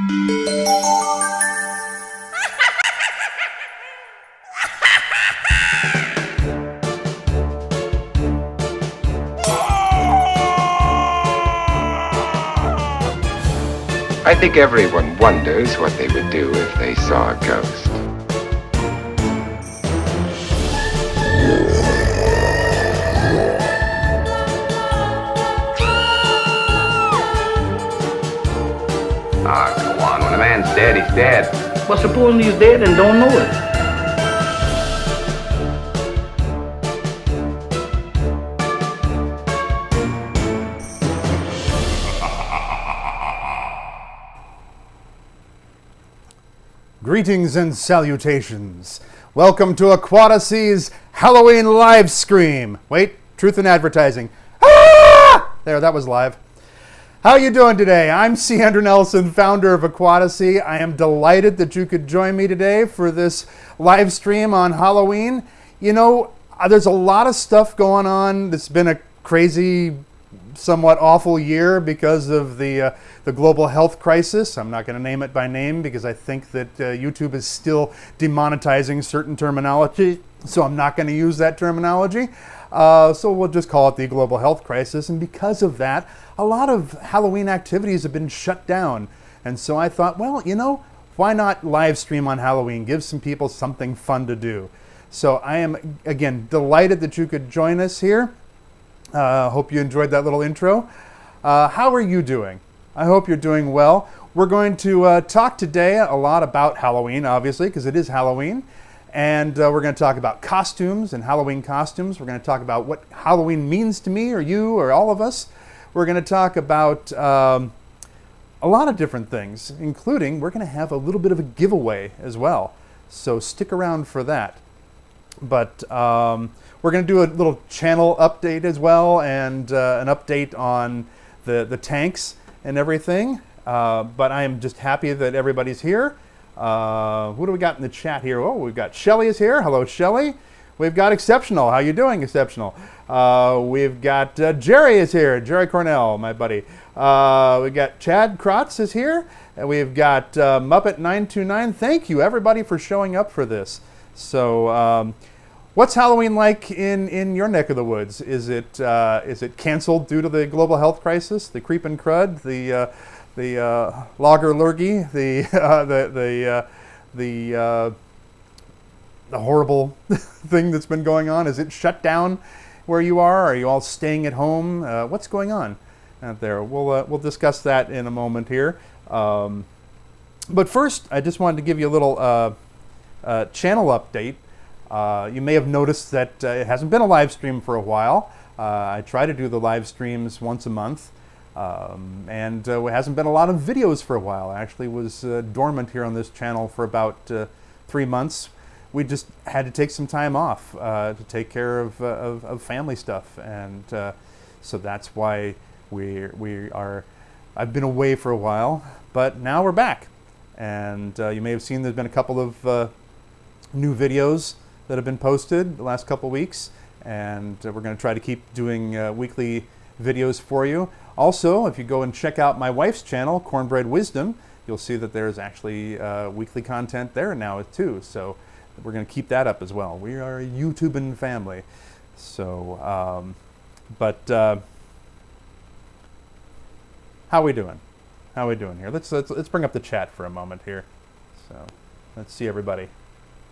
I think everyone wonders what they would do if they saw a ghost. Ah, come on. When a man's dead, he's dead. But supposing he's dead and don't know it? Greetings and salutations. Welcome to Aquatasy's Halloween live stream. Wait, truth in advertising. Ah! There, that was live. How are you doing today? I'm C. Andrew Nelson, founder of Aquatasy. I am delighted that you could join me today for this live stream on Halloween. You know, there's a lot of stuff going on. It's been a crazy, somewhat awful year because of the global health crisis. I'm not going to name it by name because I think that YouTube is still demonetizing certain terminology, so I'm not going to use that terminology. So we'll just call it the global health crisis. And because of that, a lot of Halloween activities have been shut down. And so I thought, well, you know, why not live stream on Halloween? Give some people something fun to do. So I am, again, delighted that you could join us here. Hope you enjoyed that little intro. How are you doing? I hope you're doing well. We're going to talk today a lot about Halloween, obviously, because it is Halloween. And we're going to talk about costumes and Halloween costumes. We're going to talk about what Halloween means to me or you or all of us. We're going to talk about a lot of different things, including we're going to have a little bit of a giveaway as well. So stick around for that. But we're going to do a little channel update as well and an update on the tanks and everything. But I am just happy that everybody's here. Who do we got in the chat here? Oh, we've got Shelly is here. Hello, Shelly. We've got Exceptional. How you doing, Exceptional? We've got Jerry is here. Jerry Cornell, my buddy. We've got Chad Krotz is here. And we've got Muppet929. Thank you, everybody, for showing up for this. So, what's Halloween like in your neck of the woods? Is it canceled due to the global health crisis, the creepin' crud, the lager lurgy, the horrible thing that's been going on? Is it shut down where you are? Are you all staying at home? What's going on out there? We'll discuss that in a moment here. But first, I just wanted to give you a little channel update. You may have noticed that it hasn't been a live stream for a while. I try to do the live streams once a month. And it hasn't been a lot of videos for a while. I actually was dormant here on this channel for about 3 months. We just had to take some time off to take care of family stuff. And so that's why I've been away for a while, but now we're back. And you may have seen there's been a couple of new videos that have been posted the last couple weeks, and we're going to try to keep doing weekly videos for you. Also, if you go and check out my wife's channel, Cornbread Wisdom, you'll see that there's actually weekly content there now too. So we're going to keep that up as well. We are a YouTubing family. So, how are we doing? How are we doing here? Let's bring up the chat for a moment here. So let's see everybody.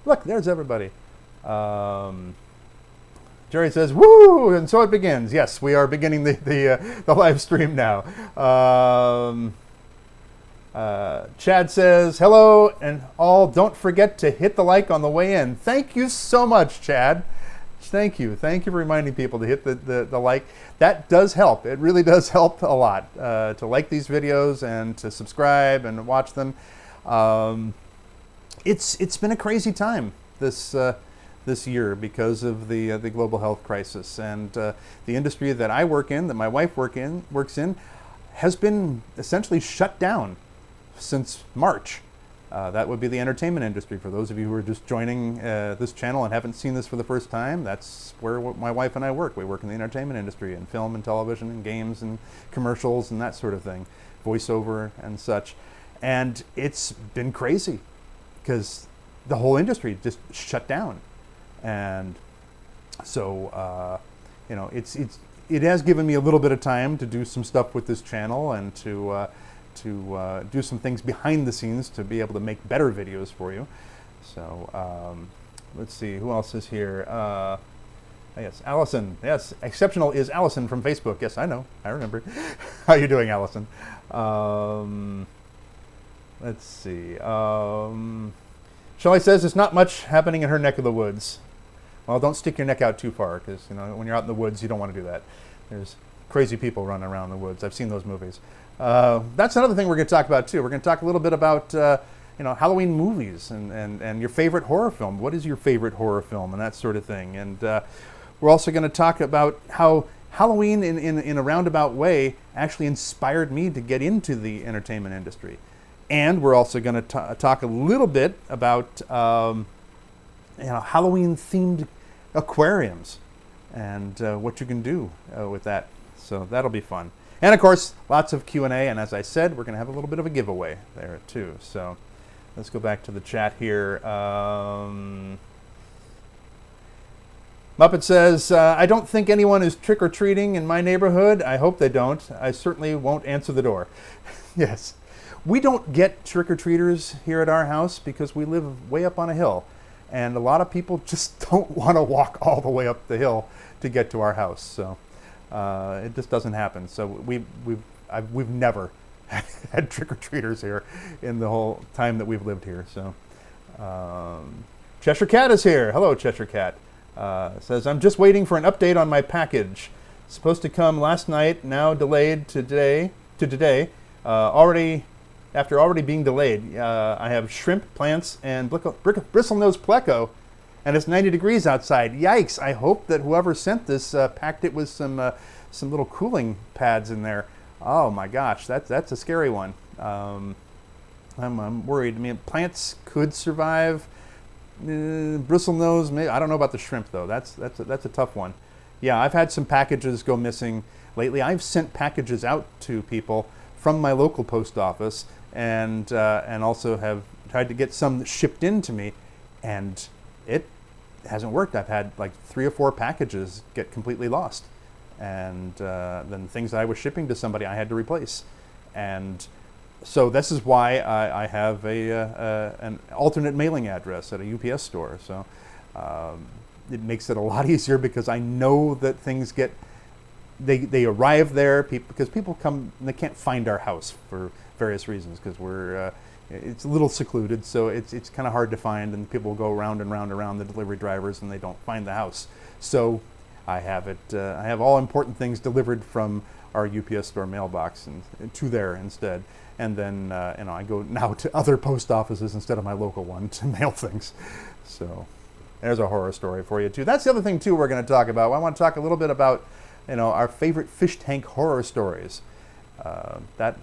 Look, there's everybody. Jerry says, "Woo!" And so it begins. Yes, we are beginning the live stream now. Chad says, "Hello and all. Don't forget to hit the like on the way in." Thank you so much, Chad. Thank you. Thank you for reminding people to hit the like. That does help. It really does help a lot to like these videos and to subscribe and watch them. It's been a crazy time this year because of the global health crisis, and the industry that I work in, that my wife works in, has been essentially shut down since March. That would be the entertainment industry. For those of you who are just joining this channel and haven't seen this for the first time, that's where my wife and I work. We work in the entertainment industry, in film and television and games and commercials and that sort of thing, voiceover and such. And it's been crazy because the whole industry just shut down. And so, it has given me a little bit of time to do some stuff with this channel and to do some things behind the scenes to be able to make better videos for you. So let's see, who else is here? Yes, Allison. Yes, Exceptional is Allison from Facebook. Yes, I know. I remember. How you doing, Allison? Let's see. Shelley says there's not much happening in her neck of the woods. Well, don't stick your neck out too far, because when you're out in the woods, you don't want to do that. There's crazy people running around the woods. I've seen those movies. That's another thing we're going to talk about too. We're going to talk a little bit about Halloween movies and your favorite horror film. What is your favorite horror film and that sort of thing. And we're also going to talk about how Halloween, in a roundabout way, actually inspired me to get into the entertainment industry. And we're also going to talk a little bit about Halloween-themed aquariums and what you can do with that. So that'll be fun. And of course, lots of Q&A, and as I said, we're going to have a little bit of a giveaway there too. So let's go back to the chat here. Muppet says, I don't think anyone is trick-or-treating in my neighborhood. I hope they don't. I certainly won't answer the door. Yes. We don't get trick-or-treaters here at our house because we live way up on a hill. And a lot of people just don't want to walk all the way up the hill to get to our house. So it just doesn't happen. So we've never had trick-or-treaters here in the whole time that we've lived here. So Cheshire Cat is here. Hello, Cheshire Cat. Says, I'm just waiting for an update on my package. Supposed to come last night, now delayed to today. After already being delayed. I have shrimp, plants, and bristlenose pleco, and it's 90 degrees outside. Yikes! I hope that whoever sent this packed it with some little cooling pads in there. Oh my gosh, that's a scary one. I'm worried. I mean, plants could survive. Bristlenose, maybe. I don't know about the shrimp though. That's a tough one. Yeah, I've had some packages go missing lately. I've sent packages out to people from my local post office, and also have tried to get some shipped in to me, and it hasn't worked. I've had like 3 or 4 packages get completely lost, and then things that I was shipping to somebody I had to replace. And so this is why I have an alternate mailing address at a UPS store. So it makes it a lot easier because I know that things get they arrive there because people come and they can't find our house for various reasons because it's a little secluded, so it's kind of hard to find, and people go round and round around the delivery drivers and they don't find the house. So I have I have all important things delivered from our UPS store mailbox and to there instead, and then I go now to other post offices instead of my local one to mail things. So there's a horror story for you too. That's the other thing too we're going to talk about. I want to talk a little bit about our favorite fish tank horror stories. That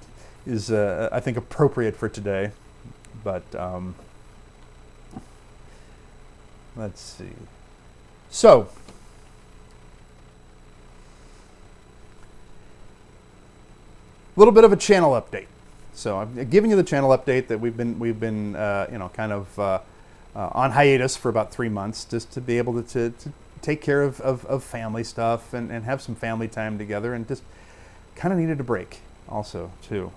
is, I think, appropriate for today. But let's see. So, a little bit of a channel update. So I'm giving you the channel update that we've been kind of on hiatus for about 3 months, just to be able to take care of family stuff and have some family time together, and just kind of needed a break also too.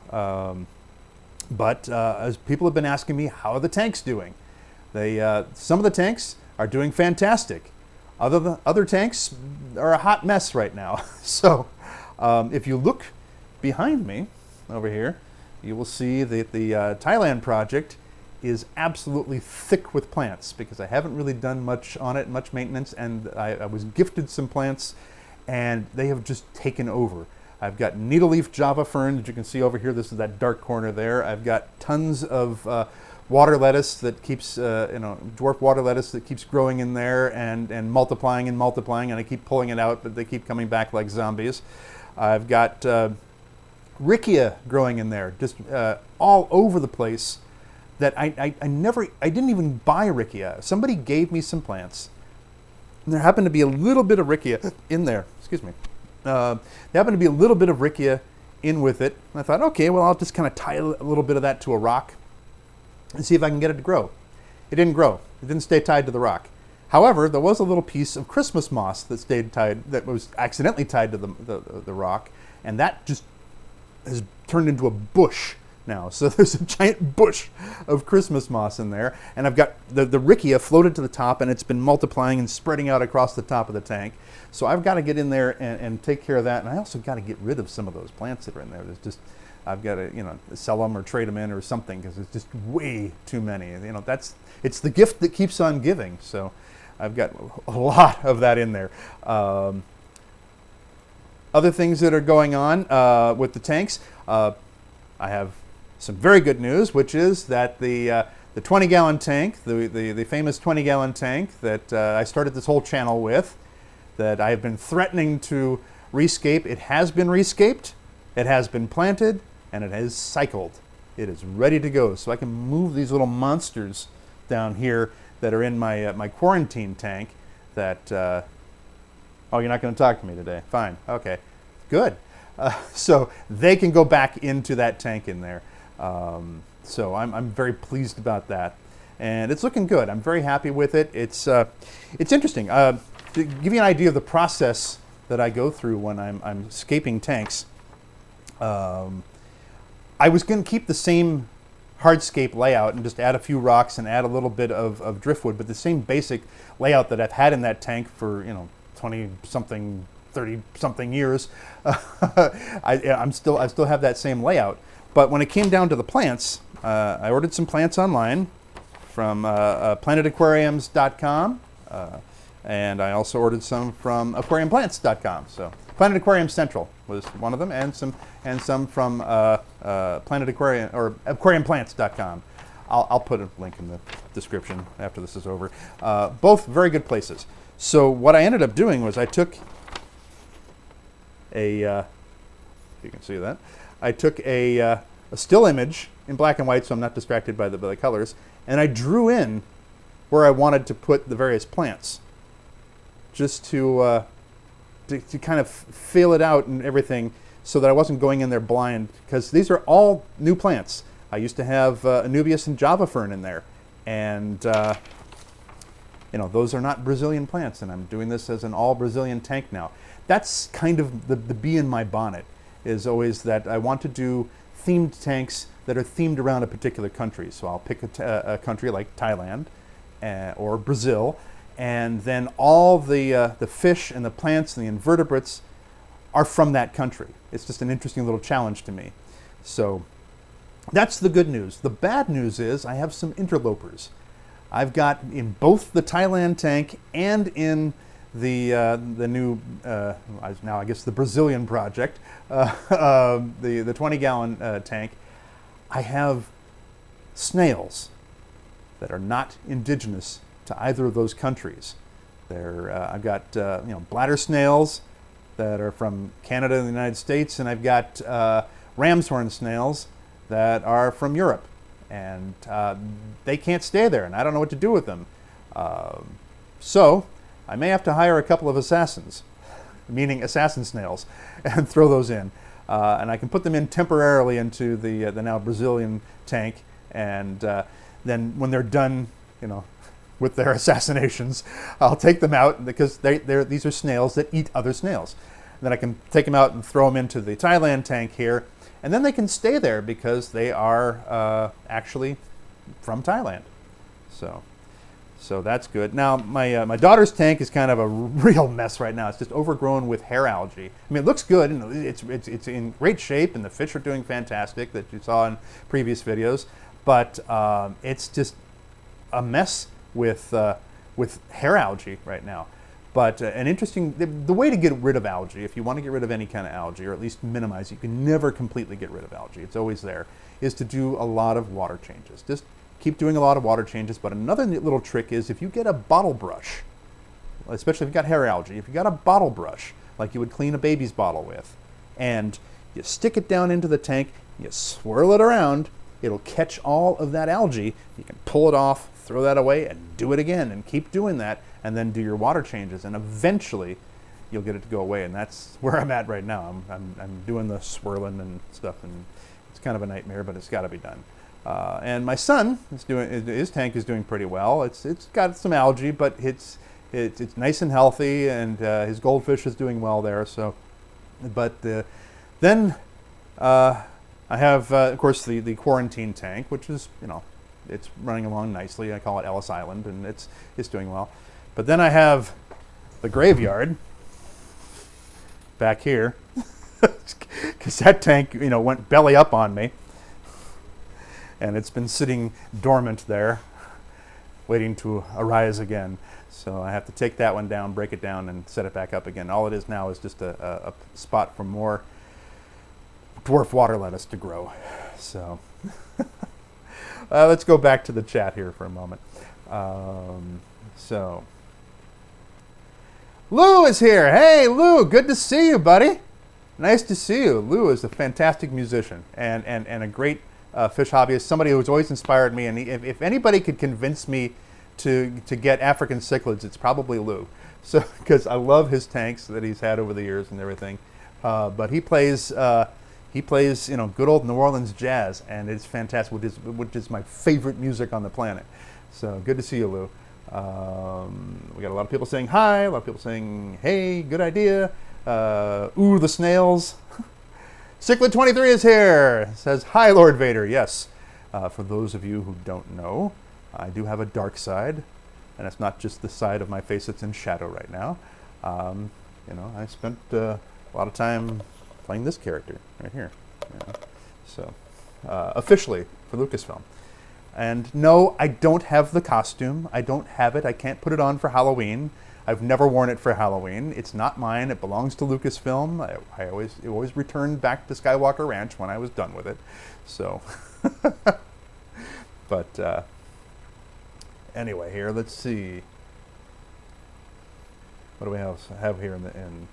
But as people have been asking me, how are the tanks doing? Some of the tanks are doing fantastic. Other tanks are a hot mess right now. So if you look behind me over here, you will see that the Thailand project is absolutely thick with plants because I haven't really done much on it, much maintenance, and I was gifted some plants and they have just taken over. I've got needle-leaf java fern that you can see over here. This is that dark corner there. I've got tons of water lettuce that keeps, dwarf water lettuce that keeps growing in there and multiplying, and I keep pulling it out, but they keep coming back like zombies. I've got riccia growing in there, just all over the place. That I didn't even buy riccia. Somebody gave me some plants. And there happened to be a little bit of riccia in there. Excuse me. There happened to be a little bit of riccia in with it. And I thought, okay, well, I'll just kind of tie a little bit of that to a rock and see if I can get it to grow. It didn't grow. It didn't stay tied to the rock. However, there was a little piece of Christmas moss that stayed tied, that was accidentally tied to the rock, and that just has turned into a bush now. So there's a giant bush of Christmas moss in there, and I've got the Rickia floated to the top, and it's been multiplying and spreading out across the top of the tank. So I've got to get in there and take care of that, and I also got to get rid of some of those plants that are in there. There's just, I've got to, sell them or trade them in or something, because it's just way too many. It's the gift that keeps on giving. So I've got a lot of that in there. Other things that are going on with the tanks, I have some very good news, which is that the 20-gallon tank, the famous 20-gallon tank that I started this whole channel with, that I have been threatening to rescape, it has been rescaped, it has been planted, and it has cycled. It is ready to go. So I can move these little monsters down here that are in my quarantine tank that, oh, you're not going to talk to me today. Fine. Okay. Good. So they can go back into that tank in there. So I'm very pleased about that. And it's looking good. I'm very happy with it. It's interesting. To give you an idea of the process that I go through when I'm scaping tanks, I was going to keep the same hardscape layout and just add a few rocks and add a little bit of driftwood, but the same basic layout that I've had in that tank for 20-something, 30-something years. I still have that same layout. But when it came down to the plants, I ordered some plants online from planetaquariums.com, and I also ordered some from aquariumplants.com. So Planet Aquarium Central was one of them, and some from Planet Aquarium or aquariumplants.com. I'll put a link in the description after this is over. Both very good places. So what I ended up doing was I took if you can see that, I took a still image in black and white, so I'm not distracted by the colors, and I drew in where I wanted to put the various plants, just to kind of feel it out and everything, so that I wasn't going in there blind, because these are all new plants. I used to have Anubias and Java fern in there, and those are not Brazilian plants, and I'm doing this as an all Brazilian tank now. That's kind of the bee in my bonnet, is always that I want to do themed tanks that are themed around a particular country. So I'll pick a country like Thailand or Brazil, and then all the fish and the plants and the invertebrates are from that country. It's just an interesting little challenge to me. So that's the good news. The bad news is I have some interlopers. I've got in both the Thailand tank and in the new, now I guess the Brazilian project, the 20-gallon tank, I have snails that are not indigenous to either of those countries. I've got bladder snails that are from Canada and the United States, and I've got ram's horn snails that are from Europe, and they can't stay there, and I don't know what to do with them. So I may have to hire a couple of assassins, meaning assassin snails, and throw those in. And I can put them in temporarily into the now Brazilian tank, and then when they're done, with their assassinations, I'll take them out, because these are snails that eat other snails. And then I can take them out and throw them into the Thailand tank here, and then they can stay there because they are actually from Thailand. So that's good. Now, my daughter's tank is kind of a real mess right now. It's just overgrown with hair algae. I mean, it looks good, and it's in great shape, and the fish are doing fantastic that you saw in previous videos, but it's just a mess with hair algae right now. But the way to get rid of algae, if you want to get rid of any kind of algae, or at least minimize, you can never completely get rid of algae, it's always there, is to do a lot of water changes. Just keep doing a lot of water changes. But another neat little trick is if you get a bottle brush, especially if you've got hair algae, if you got a bottle brush, like you would clean a baby's bottle with, and you stick it down into the tank, you swirl it around, it'll catch all of that algae, you can pull it off, throw that away, and do it again, and keep doing that, and then do your water changes, and eventually you'll get it to go away. And that's where I'm at right now. I'm doing the swirling and stuff, and it's kind of a nightmare, but it's got to be done. And my son is his tank is doing pretty well. It's got some algae, but it's nice and healthy, and his goldfish is doing well there. So, but then I have, of course, the quarantine tank, which is, it's running along nicely. I call it Ellis Island, and it's doing well. But then I have the graveyard back here, because that tank, went belly up on me, and it's been sitting dormant there, waiting to arise again. So I have to take that one down, break it down, and set it back up again. All it is now is just a spot for more dwarf water lettuce to grow. So let's go back to the chat here for a moment. So Lou is here. Hey, Lou, good to see you, buddy. Nice to see you. Lou is a fantastic musician and a great fish hobbyist, somebody who's always inspired me. And if anybody could convince me to get African cichlids, it's probably Lou. So, because I love his tanks that he's had over the years and everything. But he plays good old New Orleans jazz, and it's fantastic, which is my favorite music on the planet. So good to see you, Lou. We got a lot of people saying hi, a lot of people saying, hey, good idea. Ooh, the snails. Cichlid 23 is here. Says, hi, Lord Vader. Yes. For those of you who don't know, I do have a dark side, and it's not just the side of my face that's in shadow right now. I spent a lot of time playing this character right here. So, officially for Lucasfilm. And no, I don't have the costume. I don't have it. I can't put it on for Halloween. I've never worn it for Halloween. It's not mine. It belongs to Lucasfilm. It always returned back to Skywalker Ranch when I was done with it. So, but anyway, here, let's see. What do we have here in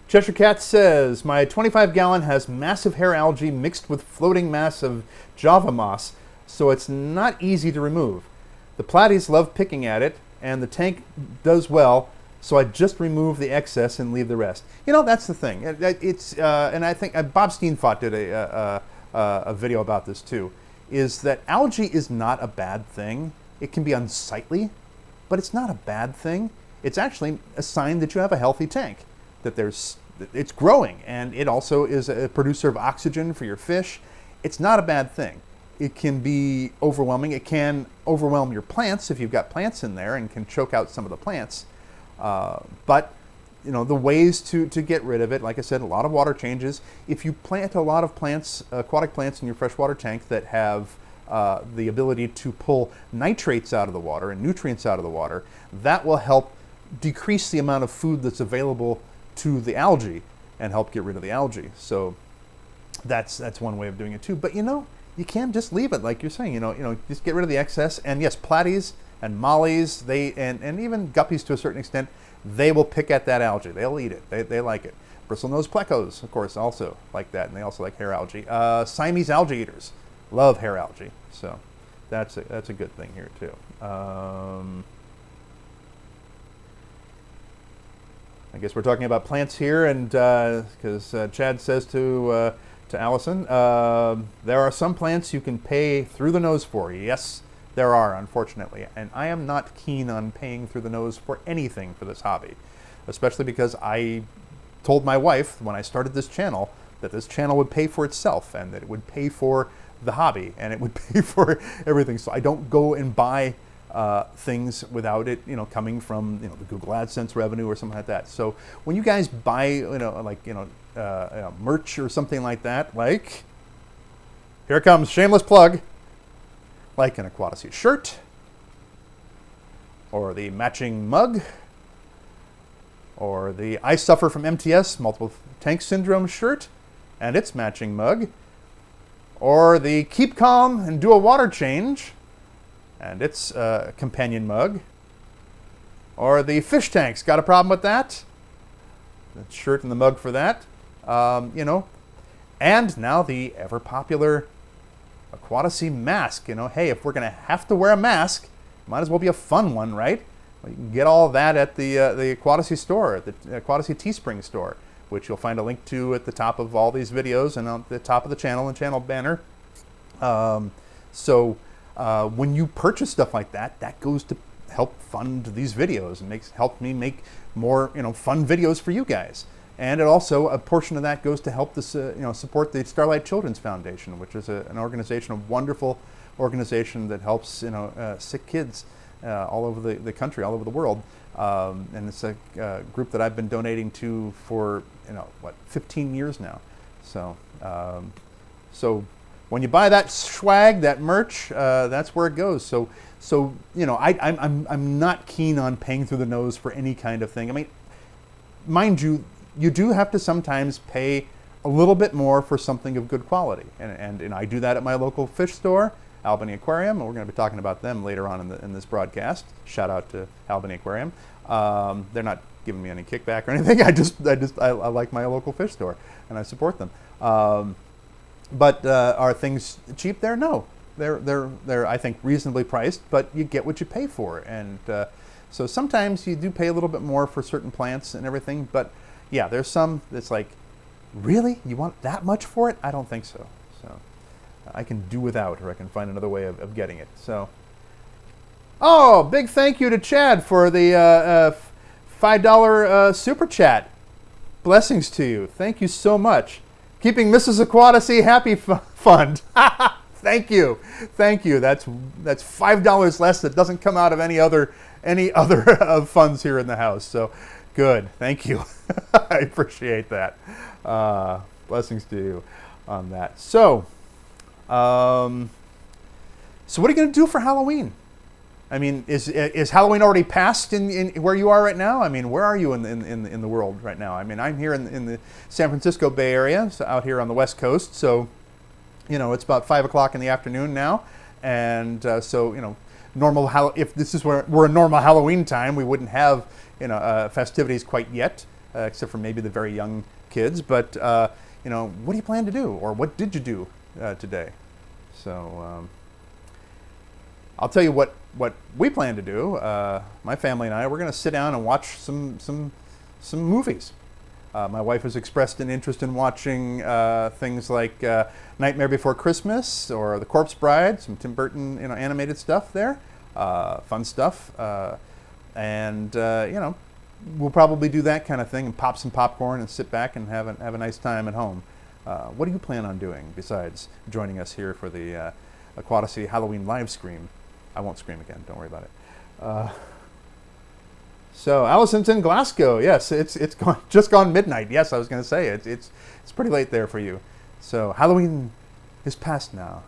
Cheshire Cat says, my 25-gallon has massive hair algae mixed with floating mass of Java moss, so it's not easy to remove. The platies love picking at it, and the tank does well, so I just remove the excess and leave the rest. That's the thing. And I think Bob Steenfott did a video about this too, is that algae is not a bad thing. It can be unsightly, but it's not a bad thing. It's actually a sign that you have a healthy tank, that it's growing, and it also is a producer of oxygen for your fish. It's not a bad thing. It can be overwhelming. It can overwhelm your plants if you've got plants in there and can choke out some of the plants. But the ways to get rid of it, like I said, a lot of water changes. If you plant a lot of plants, aquatic plants in your freshwater tank that have the ability to pull nitrates out of the water and nutrients out of the water, that will help decrease the amount of food that's available to the algae and help get rid of the algae. So that's one way of doing it too. But you can just leave it like you're saying. Just get rid of the excess. And yes, platies and mollies, and even guppies to a certain extent, they will pick at that algae. They'll eat it. They like it. Bristlenose plecos, of course, also like that, and they also like hair algae. Siamese algae eaters love hair algae. So that's a good thing here too. I guess we're talking about plants here, and because Chad says to Allison, there are some plants you can pay through the nose for. Yes, there are, unfortunately, and I am not keen on paying through the nose for anything for this hobby, especially because I told my wife when I started this channel that this channel would pay for itself and that it would pay for the hobby and it would pay for everything. So I don't go and buy things without it, coming from the Google AdSense revenue or something like that. So when you guys buy, merch or something like that, like here it comes, shameless plug, like an Aquatasy shirt or the matching mug or the I Suffer from M.T.S. multiple tank syndrome shirt and its matching mug, or the Keep Calm and Do a Water Change and its companion mug, or the fish tanks. Got a problem with that? The shirt and the mug for that, and now the ever popular Aquatasy mask. Hey, if we're gonna have to wear a mask, might as well be a fun one, right? Well, you can get all that at the Aquatasy store, the Aquatasy Teespring store, which you'll find a link to at the top of all these videos and on the top of the channel and channel banner. So when you purchase stuff like that, that goes to help fund these videos and help me make more fun videos for you guys. And it also, a portion of that goes to help this support the Starlight Children's Foundation, which is an organization, a wonderful organization that helps sick kids all over the country, all over the world. And it's a group that I've been donating to for 15 years now. So so when you buy that swag, that merch, that's where it goes. So I'm not keen on paying through the nose for any kind of thing. I mean, mind you, you do have to sometimes pay a little bit more for something of good quality, and I do that at my local fish store, Albany Aquarium, and we're going to be talking about them later on in this broadcast. Shout out to Albany Aquarium. They're not giving me any kickback or anything. I like my local fish store and I support them. But are things cheap there? No, they're I think reasonably priced, but you get what you pay for, and so sometimes you do pay a little bit more for certain plants and everything. But yeah, there's some that's like, really, you want that much for it? I don't think so. So I can do without, or I can find another way of getting it. So, oh, big thank you to Chad for the $5 super chat. Blessings to you. Thank you so much. Keeping Mrs. Aquatasy happy fund. Thank you. That's $5 less that doesn't come out of any other funds here in the house. So good. Thank you. I appreciate that. Blessings to you on that. So what are you going to do for Halloween? I mean, is Halloween already passed in where you are right now? I mean, where are you in the world right now? I mean, I'm here in the San Francisco Bay Area, so out here on the West Coast. So, it's about 5 o'clock in the afternoon now, and so normal. If this is where we're a normal Halloween time, we wouldn't have festivities quite yet, except for maybe the very young kids. But what do you plan to do, or what did you do today? So I'll tell you what we plan to do. My family and I, we're going to sit down and watch some movies. My wife has expressed an interest in watching things like Nightmare Before Christmas or The Corpse Bride, some Tim Burton animated stuff there, fun stuff, and we'll probably do that kind of thing and pop some popcorn and sit back and have a nice time at home. What do you plan on doing besides joining us here for the Aquatasy Halloween live stream? I won't scream again. Don't worry about it. So Allison's in Glasgow. Yes, it's just gone midnight. Yes, I was going to say it's pretty late there for you. So Halloween is past now.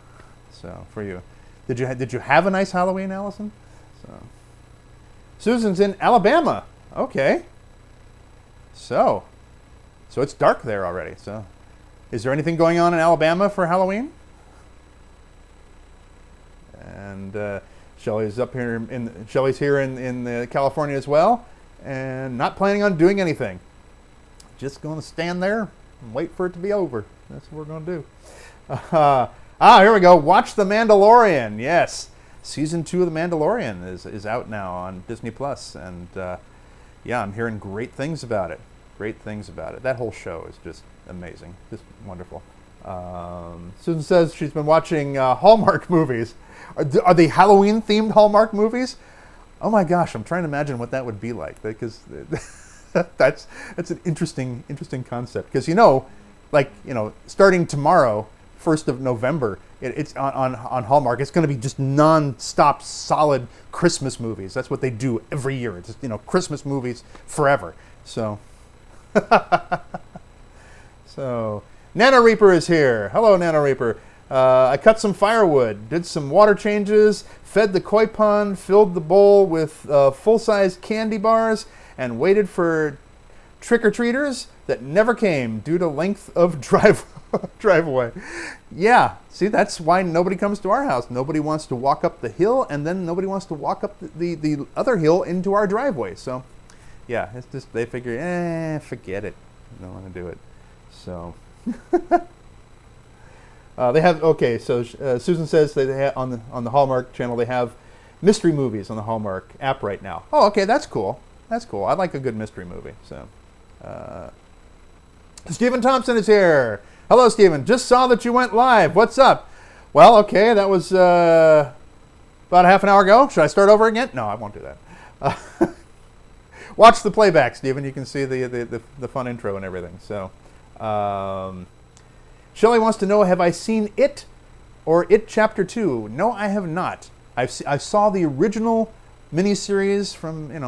So for you, did you have a nice Halloween, Allison? So Susan's in Alabama. Okay. So it's dark there already. So is there anything going on in Alabama for Halloween? And Shelley's up here Shelley's here in California as well, and not planning on doing anything. Just going to stand there and wait for it to be over. That's what we're going to do. Here we go. Watch The Mandalorian. Yes, season 2 of The Mandalorian is out now on Disney Plus, and yeah, I'm hearing great things about it. Great things about it. That whole show is just amazing, just wonderful. Susan says she's been watching Hallmark movies. Are they Halloween-themed Hallmark movies? Oh my gosh, I'm trying to imagine what that would be like, because that's an interesting concept. Because starting tomorrow, 1st of November, it's on Hallmark. It's going to be just non-stop, solid Christmas movies. That's what they do every year. It's just, Christmas movies forever. So, so Nano Reaper is here. Hello, Nano Reaper. I cut some firewood, did some water changes, fed the koi pond, filled the bowl with full-size candy bars, and waited for trick-or-treaters that never came due to length of driveway. Yeah, see, that's why nobody comes to our house. Nobody wants to walk up the hill, and then nobody wants to walk up the other hill into our driveway. So, yeah, it's just they figure, forget it. I don't want to do it. So... they have, okay, so Susan says that they have on the Hallmark channel, they have mystery movies on the Hallmark app right now. Oh, okay, that's cool. That's cool. I like a good mystery movie. So, Stephen Thompson is here. Hello, Stephen. Just saw that you went live. What's up? Well, okay, that was about a half an hour ago. Should I start over again? No, I won't do that. Watch the playback, Stephen. You can see the fun intro and everything. So, Shelley wants to know, have I seen It or It Chapter 2? No, I have not. I saw the original miniseries from, in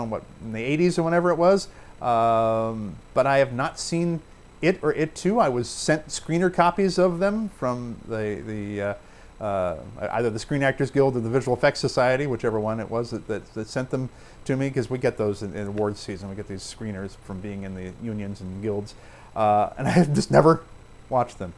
the 80s or whenever it was, but I have not seen It or It 2. I was sent screener copies of them from either the Screen Actors Guild or the Visual Effects Society, whichever one it was that sent them to me, because we get those in awards season. We get these screeners from being in the unions and guilds, and I have just never watched them.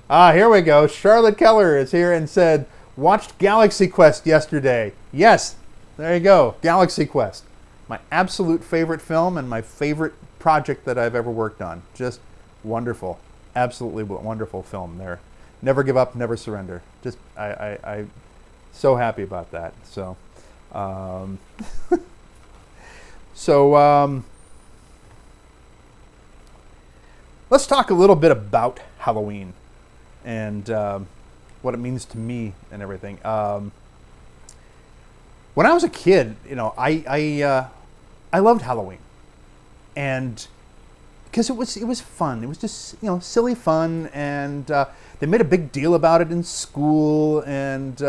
Here we go. Charlotte Keller is here and said, watched Galaxy Quest yesterday. Yes, there you go. Galaxy Quest. My absolute favorite film and my favorite project that I've ever worked on. Just wonderful. Absolutely wonderful film there. Never give up, never surrender. Just, I so happy about that. So, let's talk a little bit about Halloween and what it means to me and everything. When I was a kid, I loved Halloween, and because it was fun. It was just silly fun, and they made a big deal about it in school, and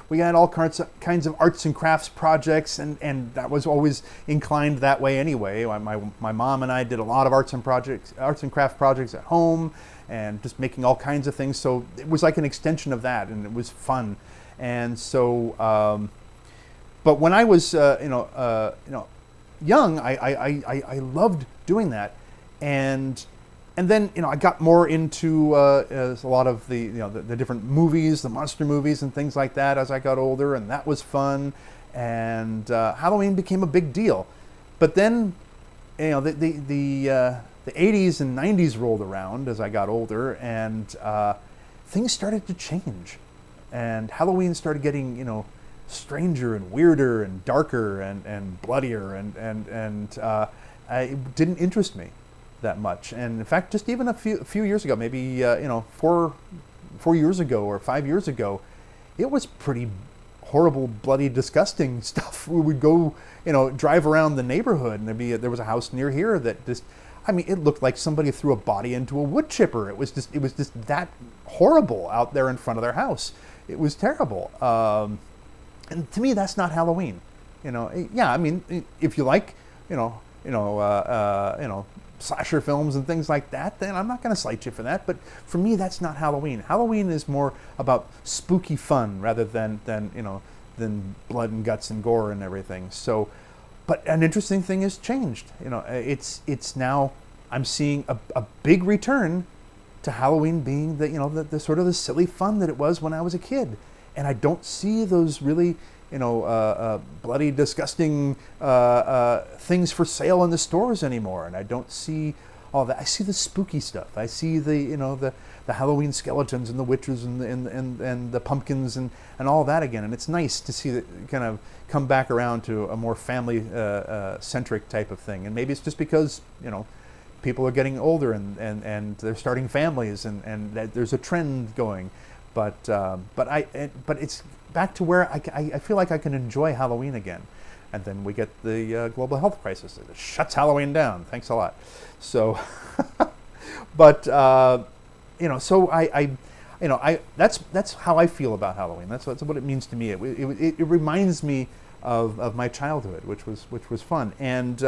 we had all kinds of arts and crafts projects, and that was always inclined that way anyway. My mom and I did a lot of arts and craft projects at home, and just making all kinds of things. So it was like an extension of that, and it was fun. And so, but when I was young, I loved doing that, and then I got more into a lot of the different movies, the monster movies and things like that as I got older, and that was fun. And Halloween became a big deal. But then the 80s and 90s rolled around as I got older, and things started to change, and Halloween started getting stranger and weirder and darker and bloodier, and it didn't interest me that much. And in fact, just even a few years ago, maybe 4 years ago or 5 years ago, it was pretty horrible, bloody, disgusting stuff. We would go drive around the neighborhood, and there was a house near here that just, it looked like somebody threw a body into a wood chipper. It was just that horrible out there in front of their house. It was terrible. And to me, that's not Halloween. If you like, slasher films and things like that, then I'm not going to slight you for that. But for me, that's not Halloween. Halloween is more about spooky fun rather than blood and guts and gore and everything. So, but an interesting thing has changed. It's now I'm seeing a big return to Halloween being the sort of the silly fun that it was when I was a kid. And I don't see those really, bloody, disgusting things for sale in the stores anymore. And I don't see all that. I see the spooky stuff. I see the Halloween skeletons and the witches and the pumpkins and all that again. And it's nice to see that kind of come back around to a more family centric type of thing. And maybe it's just because people are getting older and they're starting families and that there's a trend going. But it's back to where I feel like I can enjoy Halloween again. And then we get the global health crisis. It shuts Halloween down. Thanks a lot. So, but so that's how I feel about Halloween. That's what it means to me. It reminds me of my childhood, which was fun. And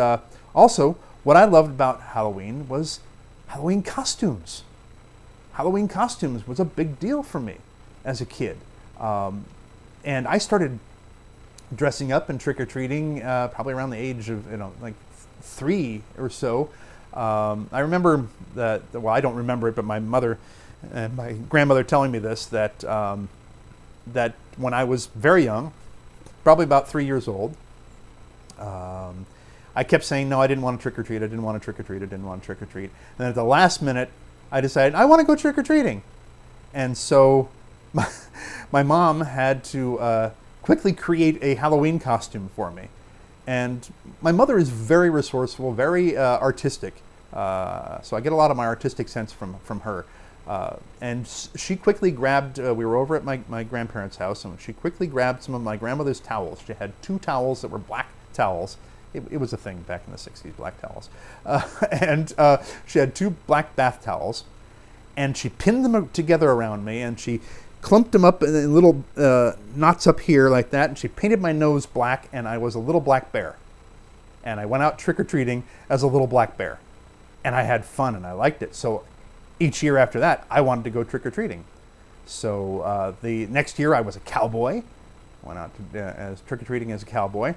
also, what I loved about Halloween was Halloween costumes. Halloween costumes was a big deal for me as a kid. And I started dressing up and trick-or-treating probably around the age of, like 3 or so. I remember that, well, I don't remember it, but my mother and my grandmother telling me this, that that when I was very young, probably about 3 years old, I kept saying, no, I didn't want to trick-or-treat, I didn't want to trick-or-treat, I didn't want to trick-or-treat. And then at the last minute, I decided, I want to go trick-or-treating. And so my mom had to quickly create a Halloween costume for me. And my mother is very resourceful, very artistic. So I get a lot of my artistic sense from her. And she quickly grabbed, we were over at my grandparents' house, and she quickly grabbed some of my grandmother's towels. She had 2 towels that were black towels. It was a thing back in the 60s, black towels. And she had 2 black bath towels, and she pinned them together around me, and she clumped them up in little knots up here like that, and she painted my nose black, and I was a little black bear. And I went out trick-or-treating as a little black bear. And I had fun, and I liked it. So each year after that, I wanted to go trick-or-treating. So the next year, I was a cowboy. I went out as trick-or-treating as a cowboy.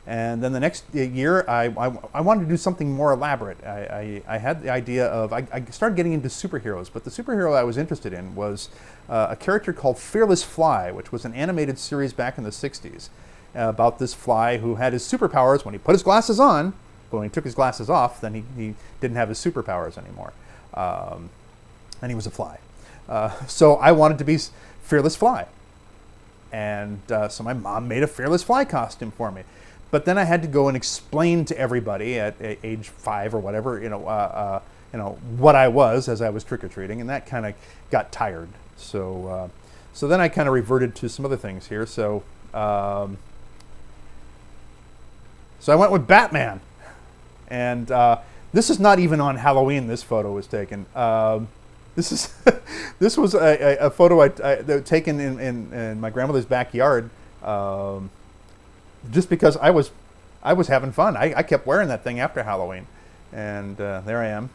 And then the next year, I wanted to do something more elaborate. I had the idea of, I started getting into superheroes, but the superhero I was interested in was a character called Fearless Fly, which was an animated series back in the 60s about this fly who had his superpowers when he put his glasses on, but when he took his glasses off, then he didn't have his superpowers anymore. And he was a fly. So I wanted to be Fearless Fly. And so my mom made a Fearless Fly costume for me. But then I had to go and explain to everybody at age 5 or whatever, what I was as I was trick-or-treating, and that kind of got tired. So then I kind of reverted to some other things here. So I went with Batman, and this is not even on Halloween. This photo was taken. This was a photo taken in my grandmother's backyard. Just because I was having fun. I kept wearing that thing after Halloween, and there I am.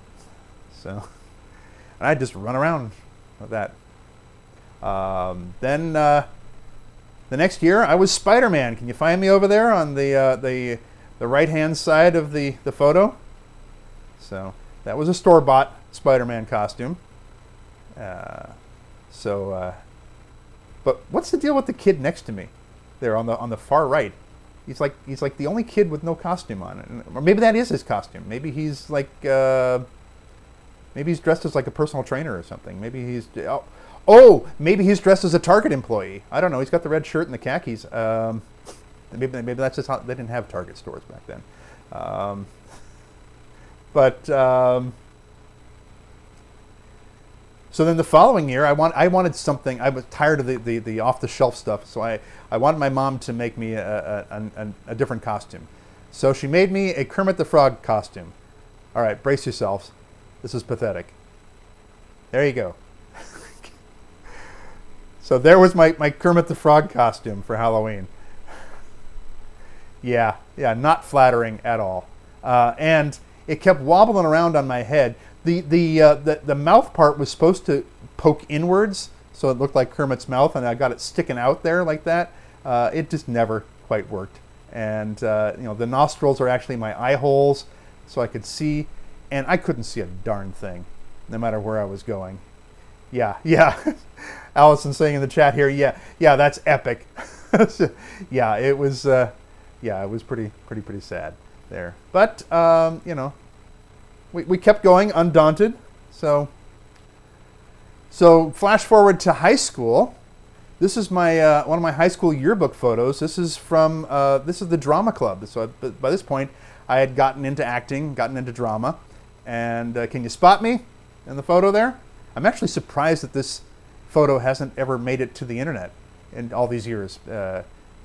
So, and I just run around with that. Then the next year, I was Spider-Man. Can you find me over there on the right-hand side of the photo? So that was a store-bought Spider-Man costume. But what's the deal with the kid next to me, there on the far right? He's like the only kid with no costume on, or maybe that is his costume. Maybe he's like maybe he's dressed as like a personal trainer or something. Maybe he's maybe he's dressed as a Target employee. I don't know. He's got the red shirt and the khakis. Maybe that's just how they didn't have Target stores back then. So then the following year, I wanted something. I was tired of the off-the-shelf stuff, so I wanted my mom to make me a different costume. So she made me a Kermit the Frog costume. All right, brace yourselves. This is pathetic. There you go. So there was my Kermit the Frog costume for Halloween. Yeah, not flattering at all. And it kept wobbling around on my head. The mouth part was supposed to poke inwards, so it looked like Kermit's mouth, and I got it sticking out there like that. It just never quite worked. And the nostrils are actually my eye holes, so I could see, and I couldn't see a darn thing, no matter where I was going. Yeah. Allison saying in the chat here, yeah, that's epic. Yeah, it was pretty sad there. But we kept going undaunted. So flash forward to high school. This is my one of my high school yearbook photos. This is from this is the drama club. So by this point, I had gotten into acting, gotten into drama. And can you spot me in the photo there? I'm actually surprised that this photo hasn't ever made it to the internet in all these years,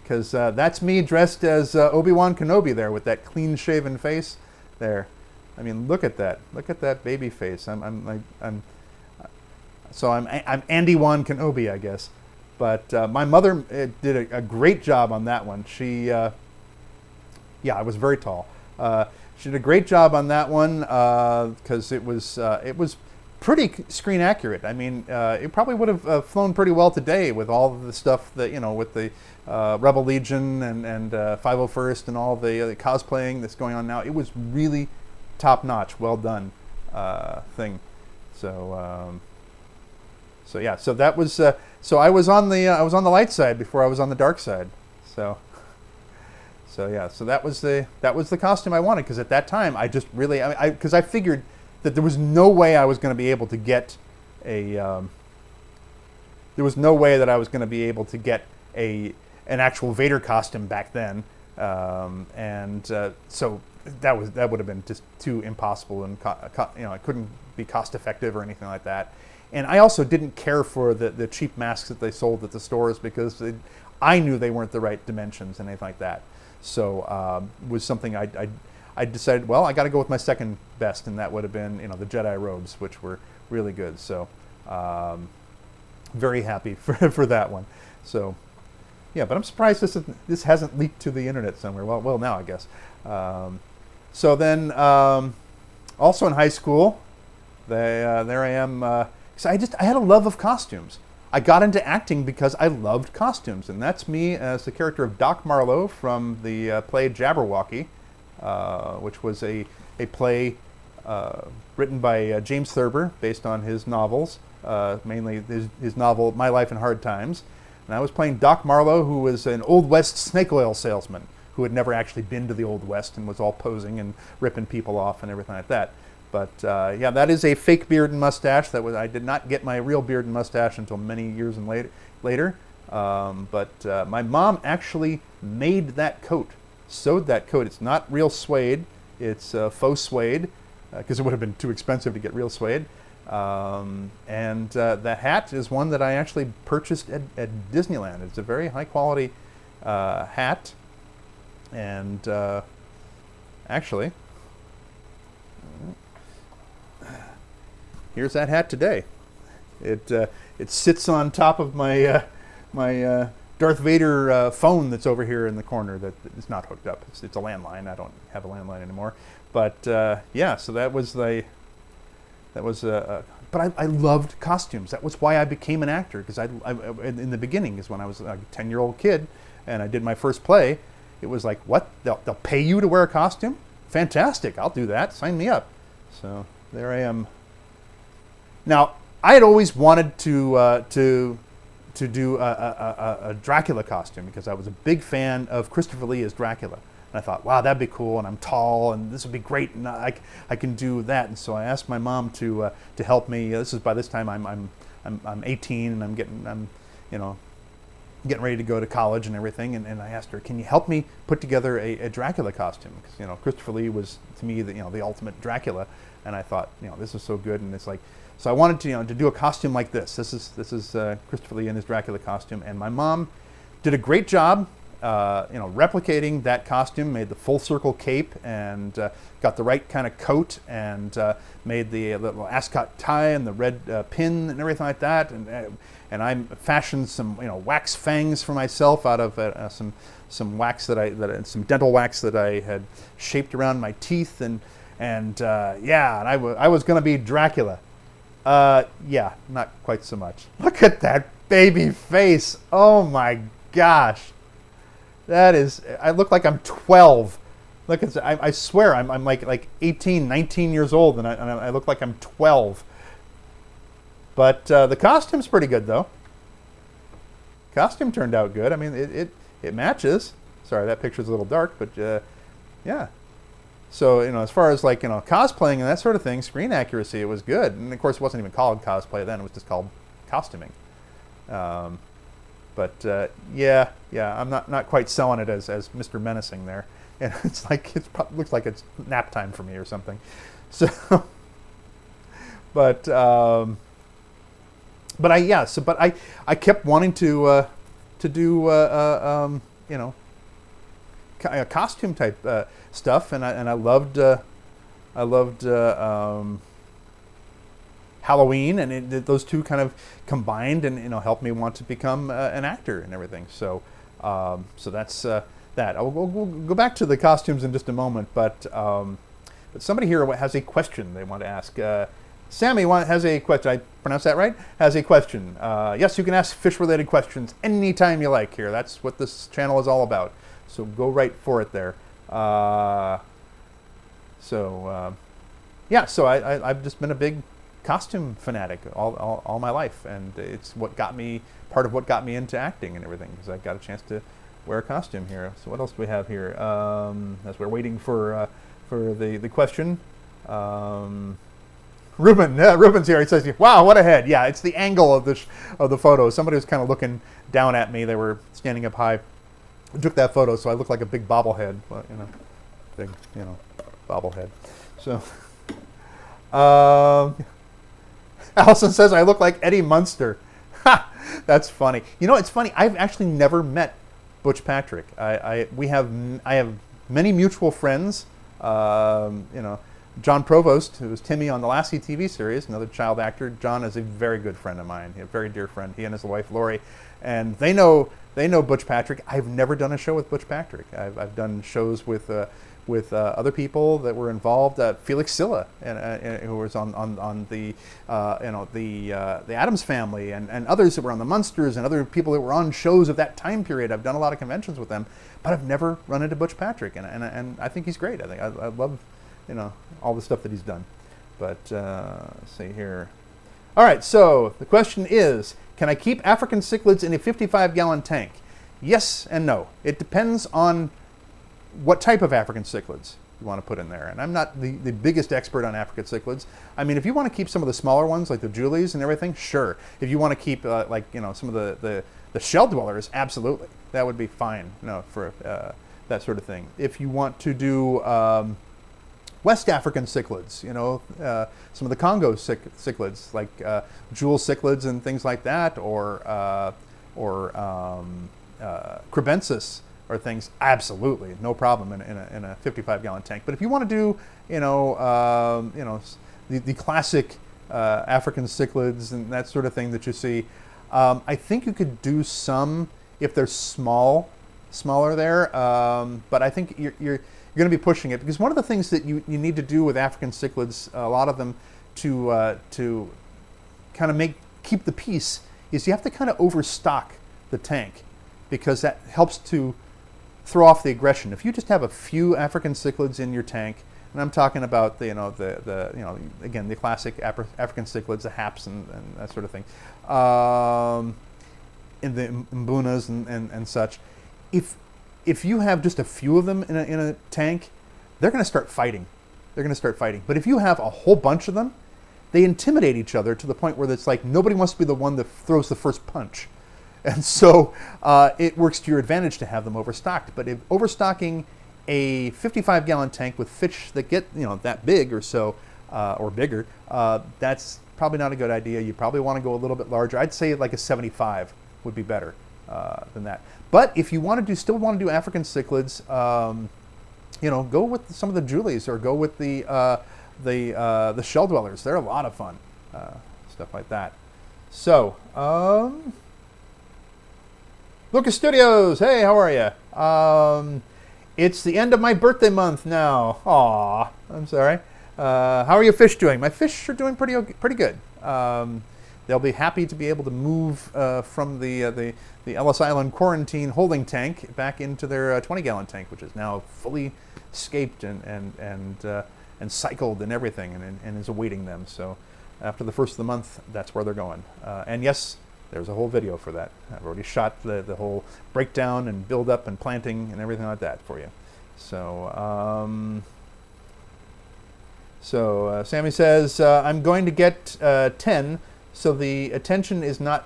because that's me dressed as Obi-Wan Kenobi there with that clean-shaven face there. I mean, look at that! Look at that baby face. I'm Andy-Wan Kenobi, I guess. But my mother did a great job on that one. She, I was very tall. She did a great job on that one because it was pretty screen accurate. I mean, it probably would have flown pretty well today with all of the stuff that, with the Rebel Legion and 501st and all the cosplaying that's going on now. It was really top-notch, well done thing. So that was so I was on the light side before I was on the dark side. So that was the costume I wanted, because at that time I just really because I figured that there was no way I was going to be able to get a an actual Vader costume back then, so that would have been just too impossible, and it couldn't be cost effective or anything like that. And I also didn't care for the cheap masks that they sold at the stores, because I knew they weren't the right dimensions and anything like that. So was something I decided, well, I got to go with my second best, and that would have been the Jedi robes, which were really good. So very happy for that one. So yeah, but I'm surprised this hasn't leaked to the internet somewhere. Well, now I guess. So then, also in high school, there I am. So I had a love of costumes. I got into acting because I loved costumes, and that's me as the character of Doc Marlowe from the play Jabberwocky, which was a play written by James Thurber, based on his novels, mainly his novel My Life in Hard Times. And I was playing Doc Marlowe, who was an Old West snake oil salesman who had never actually been to the Old West and was all posing and ripping people off and everything like that. But yeah, that is a fake beard and mustache. I did not get my real beard and mustache until many years later. But my mom actually made that coat, sewed that coat. It's not real suede. It's faux suede, because it would have been too expensive to get real suede. And the hat is one that I actually purchased at Disneyland. It's a very high quality hat, and actually, here's that hat today. It sits on top of my my Darth Vader phone that's over here in the corner that is not hooked up. It's a landline. I don't have a landline anymore. But yeah, so that was but I loved costumes. That was why I became an actor, because I in the beginning is when I was a 10-year-old kid and I did my first play. It was like, what? They'll pay you to wear a costume? Fantastic! I'll do that. Sign me up. So there I am. Now I had always wanted to do a Dracula costume, because I was a big fan of Christopher Lee as Dracula. And I thought, wow, that'd be cool, and I'm tall, and this would be great, and I can do that. And so I asked my mom to help me. By this time I'm 18, and I'm getting ready to go to college and everything. And I asked her, can you help me put together a Dracula costume? Because Christopher Lee was, to me, the ultimate Dracula. And I thought, this is so good, and it's like, so I wanted to do a costume like this. This is Christopher Lee in his Dracula costume, and my mom did a great job. Replicating that costume, made the full circle cape, and got the right kind of coat, and made the little ascot tie and the red pin and everything like that, and I fashioned some wax fangs for myself out of some wax some dental wax that I had shaped around my teeth, and I was going to be Dracula. Yeah, not quite so much. Look at that baby face. Oh my gosh. I look like I'm 12. Look, I swear I'm like 18, 19 years old, and I look like I'm 12. But the costume's pretty good, though. Costume turned out good. I mean, it matches. Sorry, that picture's a little dark, but yeah. So, as far as cosplaying and that sort of thing, screen accuracy, it was good. And of course, it wasn't even called cosplay then. It was just called costuming. But yeah, I'm not quite selling it as Mr. Menacing there, and it's like looks like it's nap time for me or something. So, but I kept wanting to do costume type stuff, and I loved Halloween, and those two kind of combined and helped me want to become an actor and everything. So that's that. We'll go back to the costumes in just a moment, but somebody here has a question they want to ask. Sammy has a question. I pronounce that right? Has a question. Yes, you can ask fish-related questions anytime you like here. That's what this channel is all about. So go right for it there. Yeah, so I've just been a big costume fanatic all my life, and it's part of what got me into acting and everything, because I got a chance to wear a costume here. So what else do we have here? As we're waiting for the question, Ruben's here. He says, "Wow, what a head!" Yeah, it's the angle of the photo. Somebody was kind of looking down at me. They were standing up high. I took that photo, so I look like a big bobblehead, big, bobblehead. So, Allison says I look like Eddie Munster. Ha! That's funny. It's funny. I've actually never met Butch Patrick. I have many mutual friends. John Provost, who was Timmy on the Lassie TV series, another child actor. John is a very good friend of mine, a very dear friend. He and his wife Lori, and they know Butch Patrick. I've never done a show with Butch Patrick. I've done shows with other people that were involved. Felix Silla, who was on the Addams Family, and others that were on the Munsters, and other people that were on shows of that time period. I've done a lot of conventions with them, but I've never run into Butch Patrick, and I think he's great. I love all the stuff that he's done. But let's see here. All right, so the question is, can I keep African cichlids in a 55-gallon tank? Yes and no. It depends on what type of African cichlids you want to put in there. And I'm not the biggest expert on African cichlids. I mean, if you want to keep some of the smaller ones, like the Julies and everything, sure. If you want to keep, some of the shell dwellers, absolutely. That would be fine, for that sort of thing. If you want to do West African cichlids, some of the Congo cichlids, like jewel cichlids and things like that, or crebensis or things, absolutely, no problem in a 55-gallon tank. But if you want to do, the classic African cichlids and that sort of thing that you see, I think you could do some if they're smaller there. But I think you're going to be pushing it, because one of the things that you need to do with African cichlids, a lot of them, to kind of keep the peace, is you have to kind of overstock the tank, because that helps to throw off the aggression. If you just have a few African cichlids in your tank, and I'm talking about again the classic African cichlids, the haps and that sort of thing, in the mbunas and such, if you have just a few of them in a tank, they're going to start fighting. But if you have a whole bunch of them, they intimidate each other to the point where it's like nobody wants to be the one that throws the first punch. And so it works to your advantage to have them overstocked. But if overstocking a 55-gallon tank with fish that get that big or so, or bigger, that's probably not a good idea. You probably want to go a little bit larger. I'd say like a 75 would be better than that. But if you still want to do African cichlids, go with some of the Julies, or go with the shell dwellers. They're a lot of fun, stuff like that. So, Lucas Studios, hey, how are you? It's the end of my birthday month now. Aw, I'm sorry. How are your fish doing? My fish are doing pretty good. They'll be happy to be able to move from the Ellis Island quarantine holding tank back into their 20-gallon tank, which is now fully escaped and cycled and everything, and is awaiting them. So after the first of the month, that's where they're going. And yes, there's a whole video for that. I've already shot the whole breakdown and build up and planting and everything like that for you. So Sammy says, I'm going to get 10, so the attention is not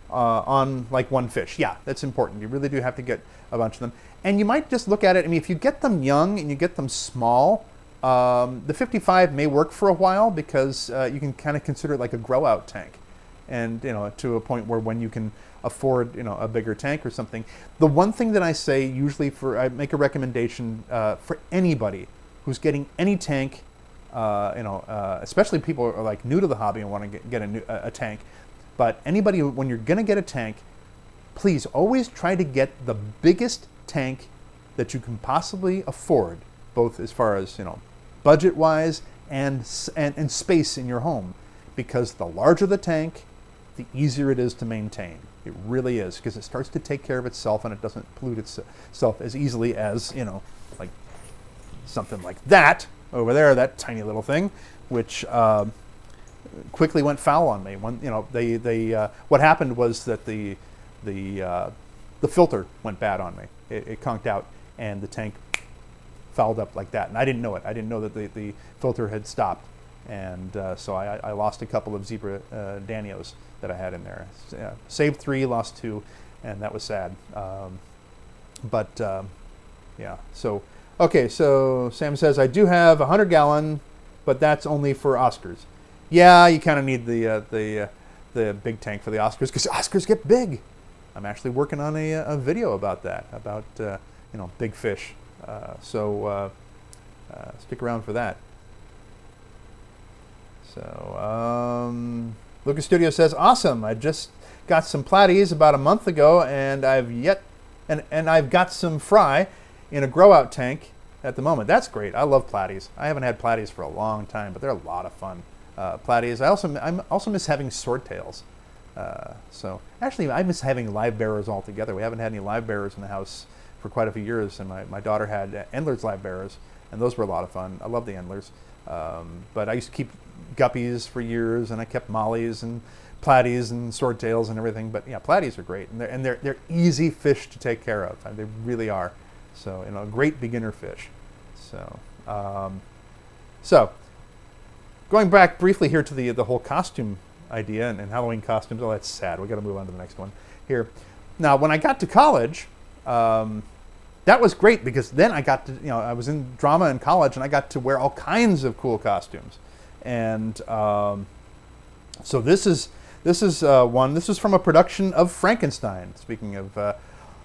on like one fish. Yeah, that's important. You really do have to get a bunch of them. And you might just look at it, I mean, if you get them young and you get them small, the 55 may work for a while, because you can kind of consider it like a grow out tank. And to a point where when you can afford a bigger tank or something. The one thing that I say usually I make a recommendation for anybody who's getting any tank, especially people who are like new to the hobby and want to get a tank. But anybody, when you're going to get a tank, please always try to get the biggest tank that you can possibly afford, both as far as budget-wise and space in your home, because the larger the tank, the easier it is to maintain. It really is, because it starts to take care of itself, and it doesn't pollute itself as easily as, like something like that over there, that tiny little thing, which quickly went foul on me. What happened was that the filter went bad on me. It conked out, and the tank fouled up like that, and I didn't know it. I didn't know that the filter had stopped. And so I lost a couple of zebra danios that I had in there. Saved 3, lost 2, and that was sad. But yeah, so okay. So Sam says I do have a 100-gallon, but that's only for Oscars. Yeah, you kind of need the big tank for the Oscars because Oscars get big. I'm actually working on a video about that, about big fish. So stick around for that. So Lucas Studio says awesome. I just got some platies about a month ago, and I've got some fry in a grow out tank at the moment. That's great. I love platies. I haven't had platies for a long time, but they're a lot of fun. Platies. I also miss having swordtails. So actually, I miss having live bearers altogether. We haven't had any live bearers in the house for quite a few years, and my daughter had Endler's live bearers, and those were a lot of fun. I love the Endlers. But I used to keep guppies for years, and I kept mollies and platies and swordtails and everything. But yeah, platies are great, and they're easy fish to take care of. They really are. So a great beginner fish. So going back briefly here to the whole costume idea and Halloween costumes. Oh, that's sad. We got to move on to the next one here. Now, when I got to college, that was great because then I got to, I was in drama in college and I got to wear all kinds of cool costumes. And so this is one. This is from a production of Frankenstein. Speaking of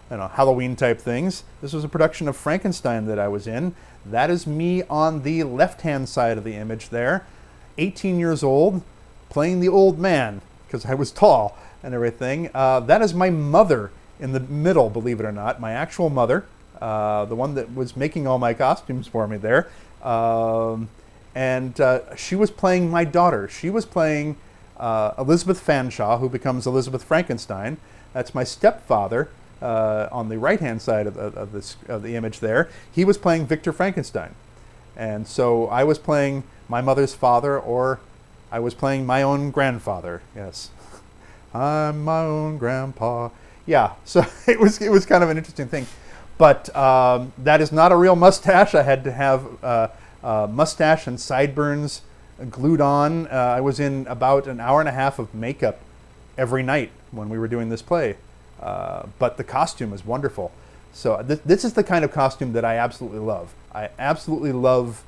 Halloween type things, this was a production of Frankenstein that I was in. That is me on the left-hand side of the image there, 18 years old, playing the old man because I was tall and everything. That is my mother in the middle, believe it or not, my actual mother, the one that was making all my costumes for me there. And she was playing my daughter. She was playing Elizabeth Fanshawe, who becomes Elizabeth Frankenstein. That's my stepfather on the right-hand side of the image there. He was playing Victor Frankenstein. And so I was playing my mother's father, or I was playing my own grandfather. Yes, I'm my own grandpa. Yeah, so it was kind of an interesting thing, but that is not a real mustache. I had to have mustache and sideburns glued on. I was in about an hour and a half of makeup every night when we were doing this play, but the costume is wonderful. So this is the kind of costume that I absolutely love. I absolutely love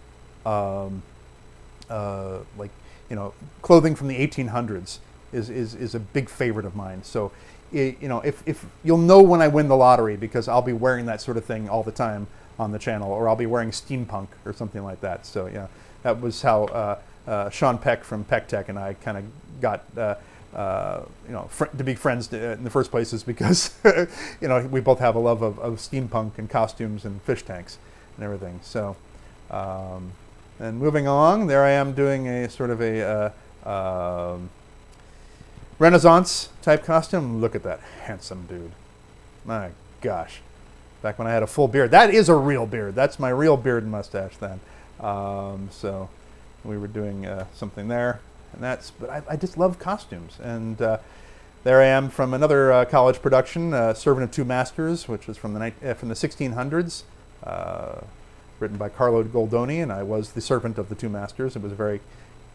clothing from the 1800s is a big favorite of mine. So, if you'll know when I win the lottery because I'll be wearing that sort of thing all the time on the channel, or I'll be wearing steampunk or something like that. So yeah, that was how Sean Peck from Peck Tech and I kind of got to be friends in the first place, is because we both have a love of steampunk and costumes and fish tanks and everything. So. And moving along, there I am doing a sort of a Renaissance type costume. Look at that handsome dude. My gosh. Back when I had a full beard. That is a real beard. That's my real beard and mustache then. So we were doing something there. But I just love costumes. And there I am from another college production, Servant of Two Masters, which was from the 1600s. Written by Carlo Goldoni, and I was the servant of the two masters. It was a very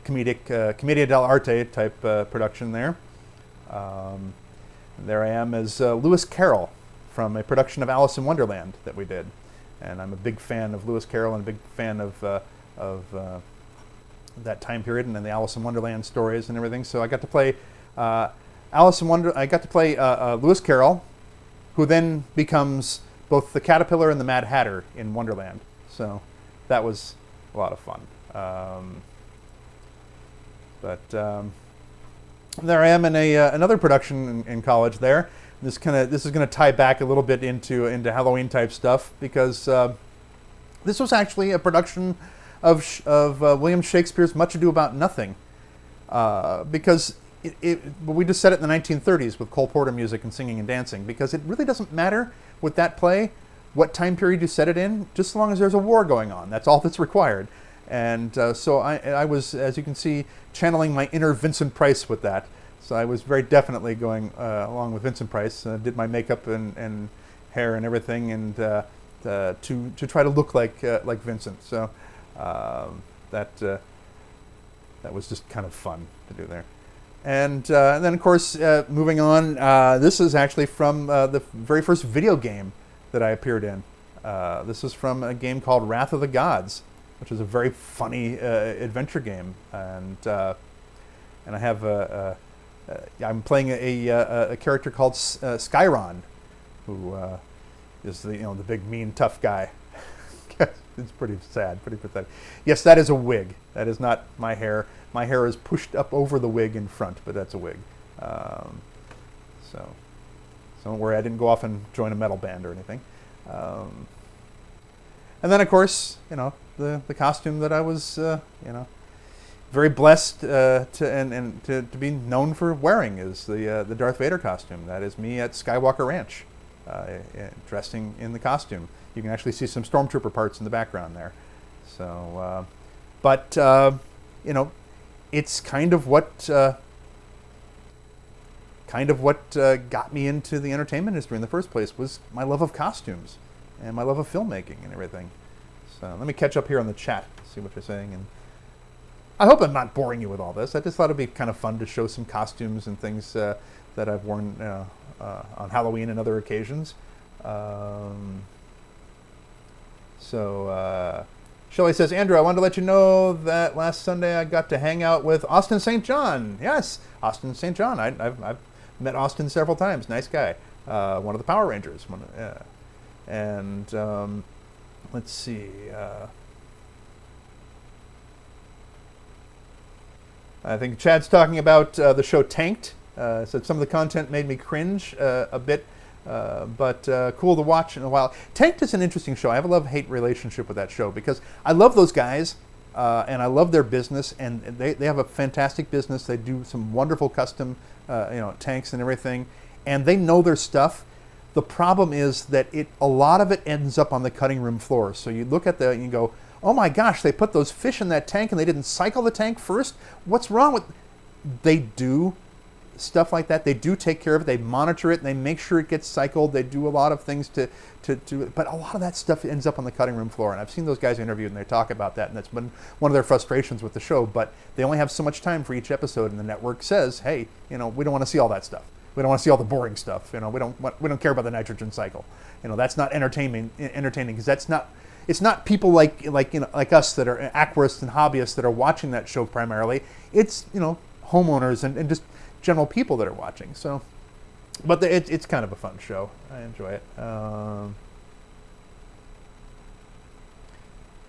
comedic, commedia dell'arte type production there. And there I am as Lewis Carroll from a production of Alice in Wonderland that we did. And I'm a big fan of Lewis Carroll and a big fan of that time period and then the Alice in Wonderland stories and everything. So I got to play Lewis Carroll, who then becomes both the Caterpillar and the Mad Hatter in Wonderland. So that was a lot of fun. There I am in another production in college there. This is going to tie back a little bit into Halloween type stuff, because this was actually a production of William Shakespeare's Much Ado About Nothing, because we just said it in the 1930s with Cole Porter music and singing and dancing, because it really doesn't matter with that play what time period you set it in, just as long as there's a war going on. That's all that's required. And so I was, as you can see, channeling my inner Vincent Price with that. So I was very definitely going along with Vincent Price. Did my makeup and hair and everything, and to try to look like Vincent. So that was just kind of fun to do there. And then, of course, moving on, this is actually from the very first video game that I appeared in. This is from a game called Wrath of the Gods, which is a very funny adventure game, and I have I'm playing a character called Skyron, who is the big mean tough guy. It's pretty sad, pretty pathetic. Yes, that is a wig. That is not my hair. My hair is pushed up over the wig in front, but that's a wig. So don't worry, I didn't go off and join a metal band or anything. And then, of course, the costume that I was, very blessed to be known for wearing is the Darth Vader costume. That is me at Skywalker Ranch, dressing in the costume. You can actually see some stormtrooper parts in the background there. So, it's kind of what got me into the entertainment industry in the first place was my love of costumes and my love of filmmaking and everything. So let me catch up here on the chat, see what you're saying, and I hope I'm not boring you with all this. I just thought it'd be kind of fun to show some costumes and things that I've worn on Halloween and other occasions. Shelley says, Andrew, I wanted to let you know that last Sunday I got to hang out with Austin St. John. Yes, Austin St. John. I've met Austin several times. Nice guy. One of the Power Rangers. Let's see. I think Chad's talking about the show Tanked. Said some of the content made me cringe a bit. But cool to watch in a while. Tanked is an interesting show. I have a love-hate relationship with that show because I love those guys and I love their business, and they have a fantastic business. They do some wonderful custom tanks and everything, and they know their stuff. The problem is that a lot of it ends up on the cutting room floor. So you look at and you go, oh my gosh, they put those fish in that tank and they didn't cycle the tank first? What's wrong with... They do stuff like that. They do take care of it. They monitor it and they make sure it gets cycled. They do a lot of things to but a lot of that stuff ends up on the cutting room floor. And I've seen those guys interviewed and they talk about that, and that's been one of their frustrations with the show. But they only have so much time for each episode, and the network says, hey, we don't want to see all that stuff. We don't want to see all the boring stuff. We don't care about the nitrogen cycle. That's not entertaining because that's not. It's not people like us that are aquarists and hobbyists that are watching that show primarily. It's homeowners and just general people that are watching. So, but it's kind of a fun show. I enjoy it.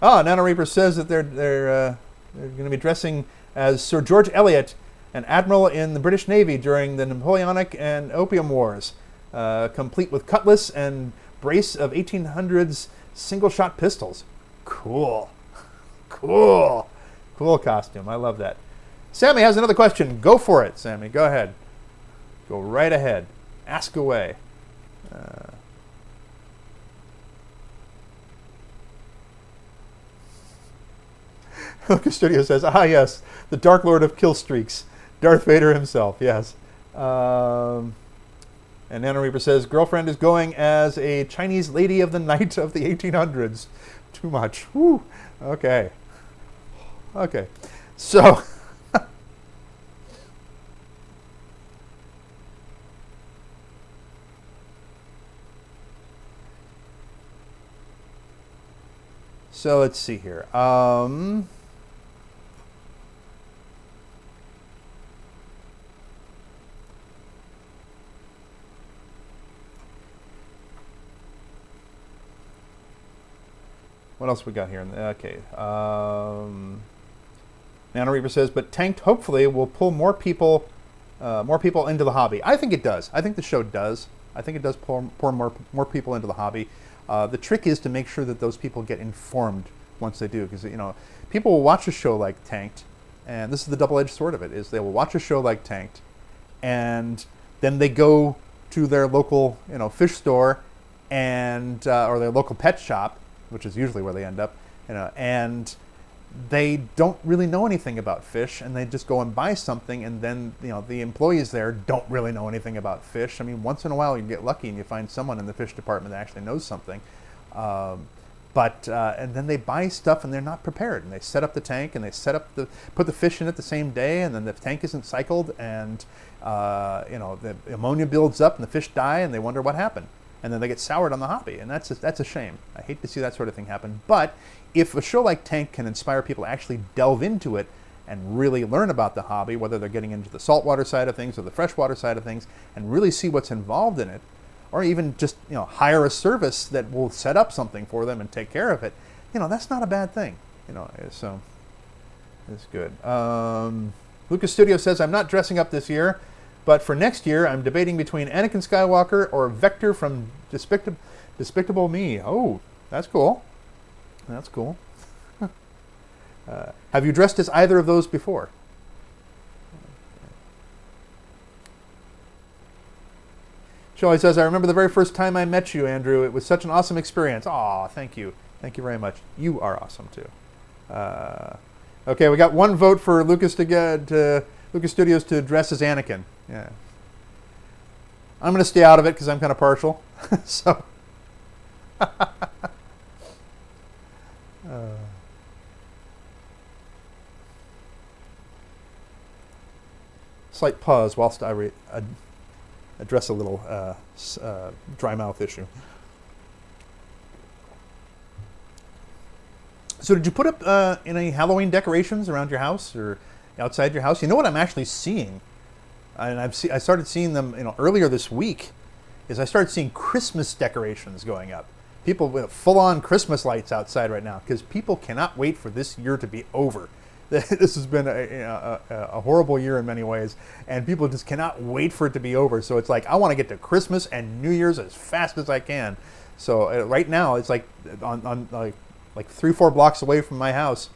Nano Reaper says that they're going to be dressing as Sir George Eliot, an admiral in the British Navy during the Napoleonic and Opium Wars, complete with cutlass and brace of 1800s single-shot pistols. Cool costume. I love that. Sammy has another question. Go for it, Sammy. Go ahead. Go right ahead. Ask away. Lucas Studio says, yes, the Dark Lord of Kill Streaks. Darth Vader himself, yes. And Nano Reaper says, girlfriend is going as a Chinese lady of the night of the 1800s. Too much. Whew. Okay. So... So let's see here. What else we got here? Okay. Nano Reaper says, but Tanked hopefully will pull more people into the hobby. I think it does. I think the show does. I think it does pull more people into the hobby. The trick is to make sure that those people get informed once they do, because people will watch a show like Tanked, and this is the double-edged sword of it, is they will watch a show like Tanked, and then they go to their local fish store and or their local pet shop, which is usually where they end up, and they don't really know anything about fish, and they just go and buy something, and then the employees there don't really know anything about fish. I mean, once in a while you get lucky and you find someone in the fish department that actually knows something, and then they buy stuff and they're not prepared, and they set up the tank and they put the fish in it the same day, and then the tank isn't cycled, and the ammonia builds up and the fish die, and they wonder what happened. and then they get soured on the hobby, and that's a shame. I hate to see that sort of thing happen. But if a show like Tank can inspire people to actually delve into it and really learn about the hobby, whether they're getting into the saltwater side of things or the freshwater side of things, and really see what's involved in it, or even just hire a service that will set up something for them and take care of it, that's not a bad thing. So it's good. Lucas Studio says, I'm not dressing up this year, but for next year, I'm debating between Anakin Skywalker or Vector from Despicable Me. Oh, that's cool. That's cool. Have you dressed as either of those before? Shelley says, I remember the very first time I met you, Andrew. It was such an awesome experience. Aw, thank you. Thank you very much. You are awesome, too. Okay, we got one vote for Lucas Lucas Studios to dress as Anakin. Yeah. I'm going to stay out of it because I'm kind of partial. So. Slight pause whilst I address a little dry mouth issue. So did you put up any Halloween decorations around your house or outside your house? You know what I'm actually seeing, and I started seeing them earlier this week, is I started seeing Christmas decorations going up. People with full-on Christmas lights outside right now because people cannot wait for this year to be over. This has been a horrible year in many ways, and people just cannot wait for it to be over. So it's like, I want to get to Christmas and New Year's as fast as I can. So right now, it's like on like 3-4 blocks away from my house,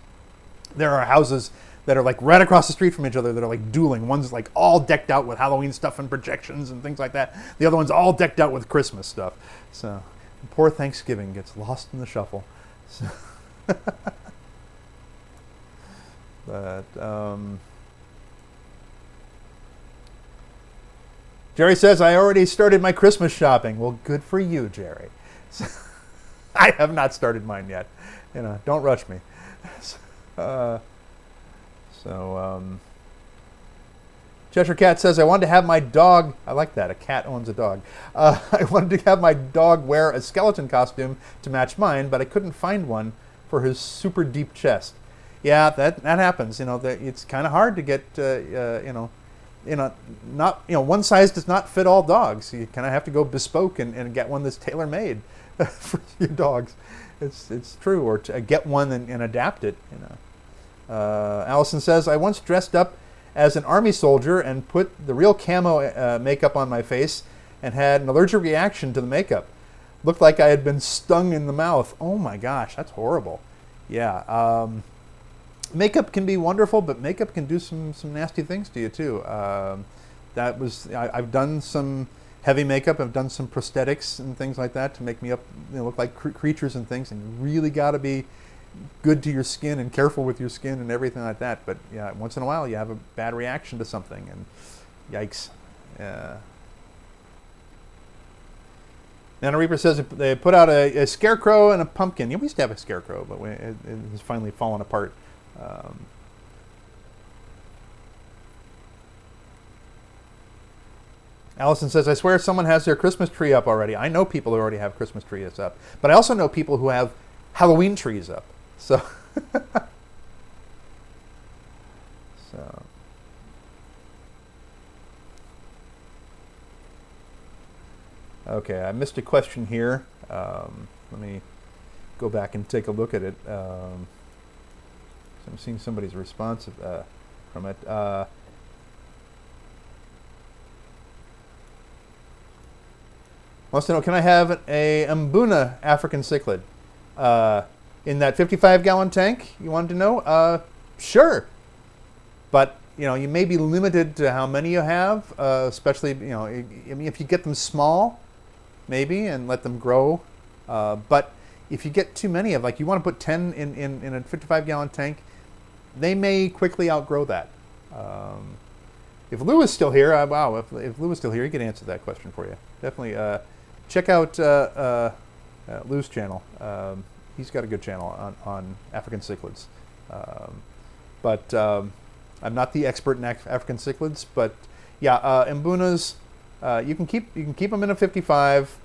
there are houses that are like right across the street from each other that are like dueling. One's like all decked out with Halloween stuff and projections and things like that. The other one's all decked out with Christmas stuff. So poor Thanksgiving gets lost in the shuffle. So but Jerry says, I already started my Christmas shopping. Well, good for you, Jerry. So, I have not started mine yet. Don't rush me. Cheshire Cat says, I wanted to have my dog, I like that, a cat owns a dog. I wanted to have my dog wear a skeleton costume to match mine, but I couldn't find one for his super deep chest. Yeah, that happens. It's kind of hard to get. Not one size does not fit all dogs. You kind of have to go bespoke and get one that's tailor made for your dogs. It's true, or to get one and adapt it. Allison says, I once dressed up as an army soldier and put the real camo makeup on my face and had an allergic reaction to the makeup. Looked like I had been stung in the mouth. Oh my gosh, that's horrible. Yeah. Makeup can be wonderful, but makeup can do some nasty things to you too. I've done some heavy makeup. I've done some prosthetics and things like that to make me look like creatures and things. And you really got to be good to your skin and careful with your skin and everything like that. But yeah, once in a while you have a bad reaction to something, and yikes. Nana Reaper says they put out a scarecrow and a pumpkin. We used to have a scarecrow, but it has finally fallen apart. Allison says, I swear someone has their Christmas tree up already. I know people who already have Christmas trees up, but I also know people who have Halloween trees up. So, okay, I missed a question here. Let me go back and take a look at it. I'm seeing somebody's response from it. Wants to know, can I have a Mbuna African cichlid in that 55-gallon tank? You wanted to know? Sure, but you may be limited to how many you have, especially if you get them small, maybe, and let them grow. But if you get too many of, you want to put 10 in a 55-gallon tank, they may quickly outgrow that. If Lou is still here, if Lou is still here, he could answer that question for you. Definitely check out Lou's channel. He's got a good channel on African cichlids. But I'm not the expert in African cichlids, but yeah, Mbunas, you can keep them in a 55.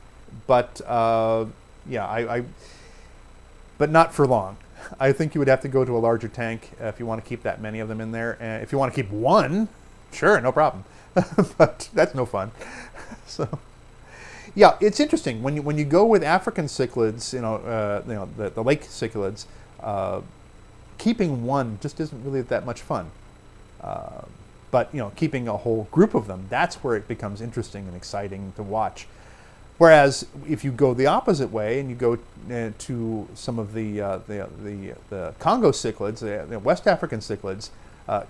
but yeah, but not for long. I think you would have to go to a larger tank if you want to keep that many of them in there. And if you want to keep one, sure, no problem. But that's no fun. So, yeah, it's interesting when you go with African cichlids, the lake cichlids. Keeping one just isn't really that much fun. But keeping a whole group of them, that's where it becomes interesting and exciting to watch. Whereas if you go the opposite way and you go to some of the Congo cichlids, the West African cichlids,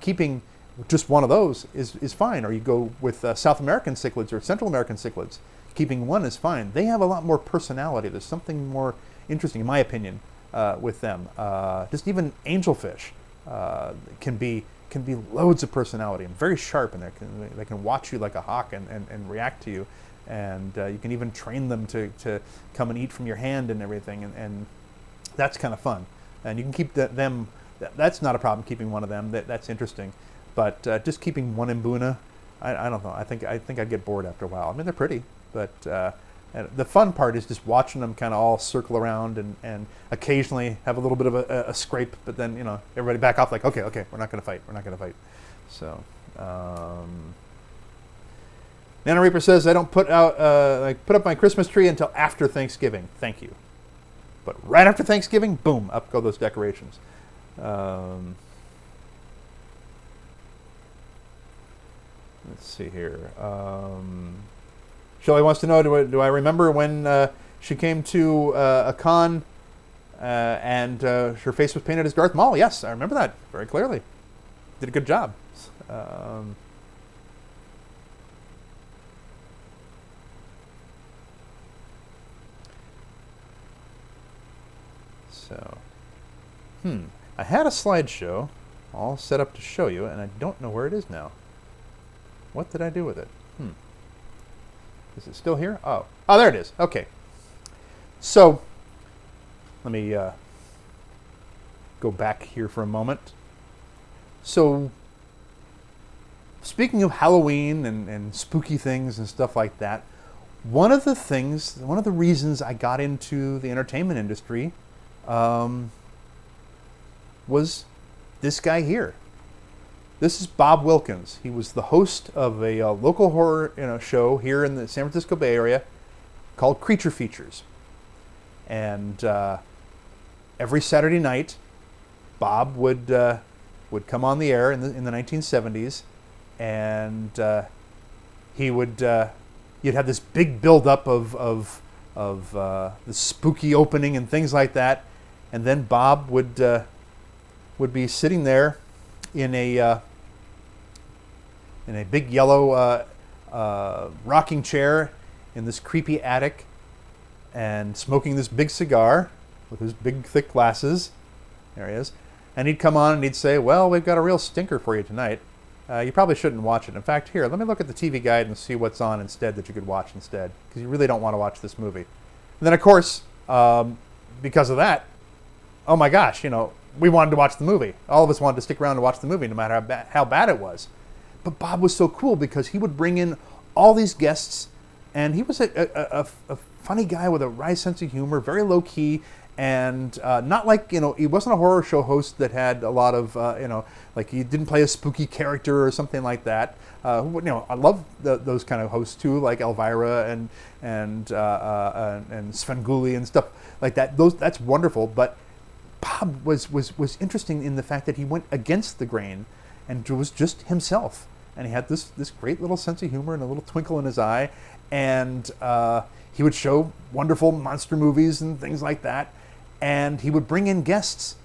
keeping just one of those is fine. Or you go with South American cichlids or Central American cichlids, keeping one is fine. They have a lot more personality. There's something more interesting, in my opinion, with them. Just even angelfish can be loads of personality and very sharp, and they can watch you like a hawk and react to you. And you can even train them to come and eat from your hand and everything, and that's kind of fun. And you can keep them. That's not a problem keeping one of them. That's interesting, but just keeping one Mbuna, I don't know. I think I'd get bored after a while. I mean, they're pretty, but the fun part is just watching them kind of all circle around and occasionally have a little bit of a scrape, but then everybody back off like, okay, we're not going to fight. So. Nana Reaper says, I don't put up my Christmas tree until after Thanksgiving. Thank you. But right after Thanksgiving, boom, up go those decorations. Let's see here. Shelley wants to know, do I remember when she came to a con and her face was painted as Darth Maul? Yes, I remember that very clearly. Did a good job. So, I had a slideshow all set up to show you, and I don't know where it is now. What did I do with it? Is it still here? Oh, there it is. Okay. So, let me go back here for a moment. So, speaking of Halloween and spooky things and stuff like that, one of the reasons I got into the entertainment industry was this guy here. This is Bob Wilkins. He was the host of a local horror show here in the San Francisco Bay Area called Creature Features. And every Saturday night, Bob would come on the air in the 1970s, and he would you'd have this big build-up of the spooky opening and things like that. And then Bob would be sitting there in a big yellow rocking chair in this creepy attic and smoking this big cigar with his big thick glasses. There he is. And he'd come on and he'd say, well, we've got a real stinker for you tonight. You probably shouldn't watch it. In fact, here, let me look at the TV guide and see what's on instead that you could watch instead, because you really don't want to watch this movie. And then, of course, because of that, oh my gosh, we wanted to watch the movie. All of us wanted to stick around and watch the movie, no matter how bad it was. But Bob was so cool because he would bring in all these guests, and he was a funny guy with a wry sense of humor, very low key, and not like, he wasn't a horror show host that had a lot of, like he didn't play a spooky character or something like that. I love those kind of hosts too, like Elvira and Svengoolie and stuff like that. That's wonderful, but Bob was interesting in the fact that he went against the grain and was just himself. And he had this great little sense of humor and a little twinkle in his eye. And he would show wonderful monster movies and things like that. And he would bring in guests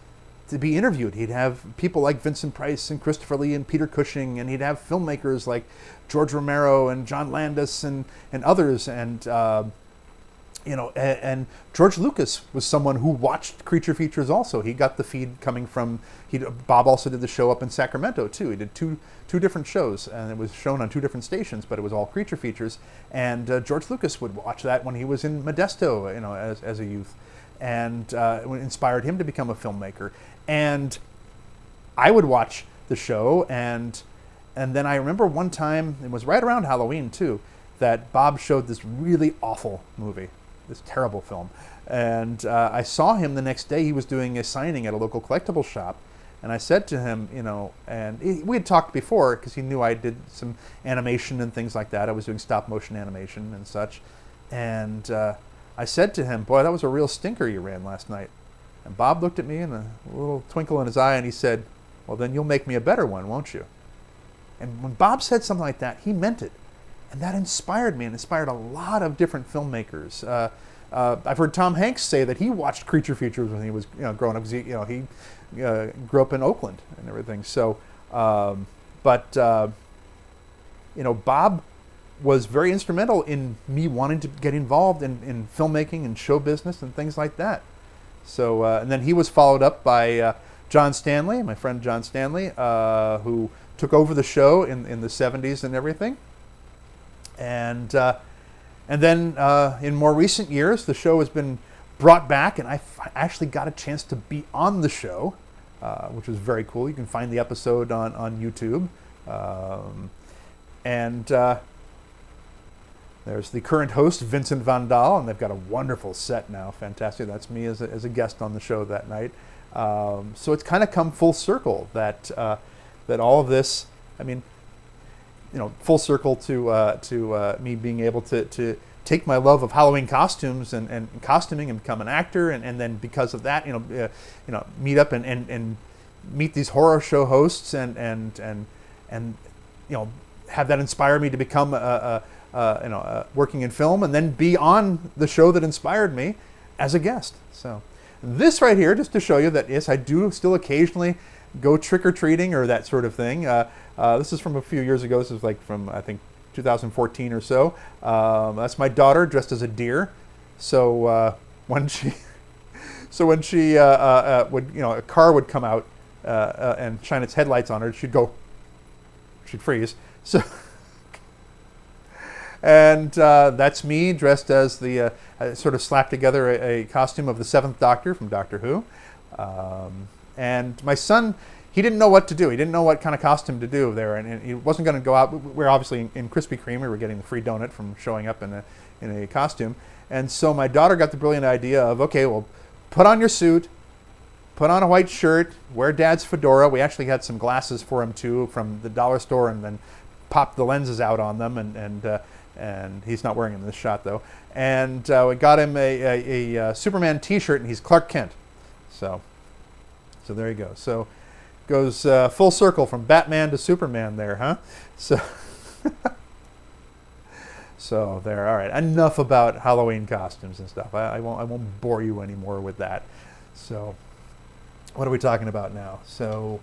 to be interviewed. He'd have people like Vincent Price and Christopher Lee and Peter Cushing. And he'd have filmmakers like George Romero and John Landis and others. And and George Lucas was someone who watched Creature Features also. He got the feed coming from, Bob also did the show up in Sacramento too. He did two different shows, and it was shown on two different stations, but it was all Creature Features. And George Lucas would watch that when he was in Modesto, as a youth, and it inspired him to become a filmmaker. And I would watch the show, and then I remember one time, it was right around Halloween too, that Bob showed this really awful movie. this terrible film. And I saw him the next day. He was doing a signing at a local collectible shop. And I said to him, we had talked before because he knew I did some animation and things like that. I was doing stop motion animation and such. And I said to him, boy, that was a real stinker you ran last night. And Bob looked at me and a little twinkle in his eye and he said, well, then you'll make me a better one, won't you? And when Bob said something like that, he meant it. And that inspired me and inspired a lot of different filmmakers. I've heard Tom Hanks say that he watched creature features when he was growing up. He grew up in Oakland and everything. So, Bob was very instrumental in me wanting to get involved in filmmaking and show business and things like that. So, and then he was followed up by John Stanley, my friend John Stanley, who took over the show in the 70s and everything. And then in more recent years, the show has been brought back, and I actually got a chance to be on the show, which was very cool. You can find the episode on YouTube. There's the current host, Vincent Van Dahl, and they've got a wonderful set now. Fantastic. That's me as a guest on the show that night. So it's kind of come full circle that all of this, full circle to me being able to take my love of Halloween costumes and costuming and become an actor, and then because of that, meet up and meet these horror show hosts and have that inspire me to become working in film, and then be on the show that inspired me as a guest. So this right here, just to show you that yes, I do still occasionally go trick-or-treating or that sort of thing. This is from a few years ago. This is like from, I think, 2014 or so. That's my daughter dressed as a deer. So when she would, a car would come out and shine its headlights on her, she'd freeze. So, and that's me dressed as the, sort of slapped together a costume of the Seventh Doctor from Doctor Who. And my son, he didn't know what to do. He didn't know what kind of costume to do there, and he wasn't going to go out. We're obviously in Krispy Kreme. We were getting the free donut from showing up in a costume. And so my daughter got the brilliant idea of, okay, well, put on your suit, put on a white shirt, wear Dad's fedora. We actually had some glasses for him too from the dollar store, and then popped the lenses out on them, and he's not wearing them in this shot though. And we got him a Superman T-shirt, and he's Clark Kent. So there you go. So goes full circle from Batman to Superman there, huh? So there. All right. Enough about Halloween costumes and stuff. I won't bore you anymore with that. So what are we talking about now? So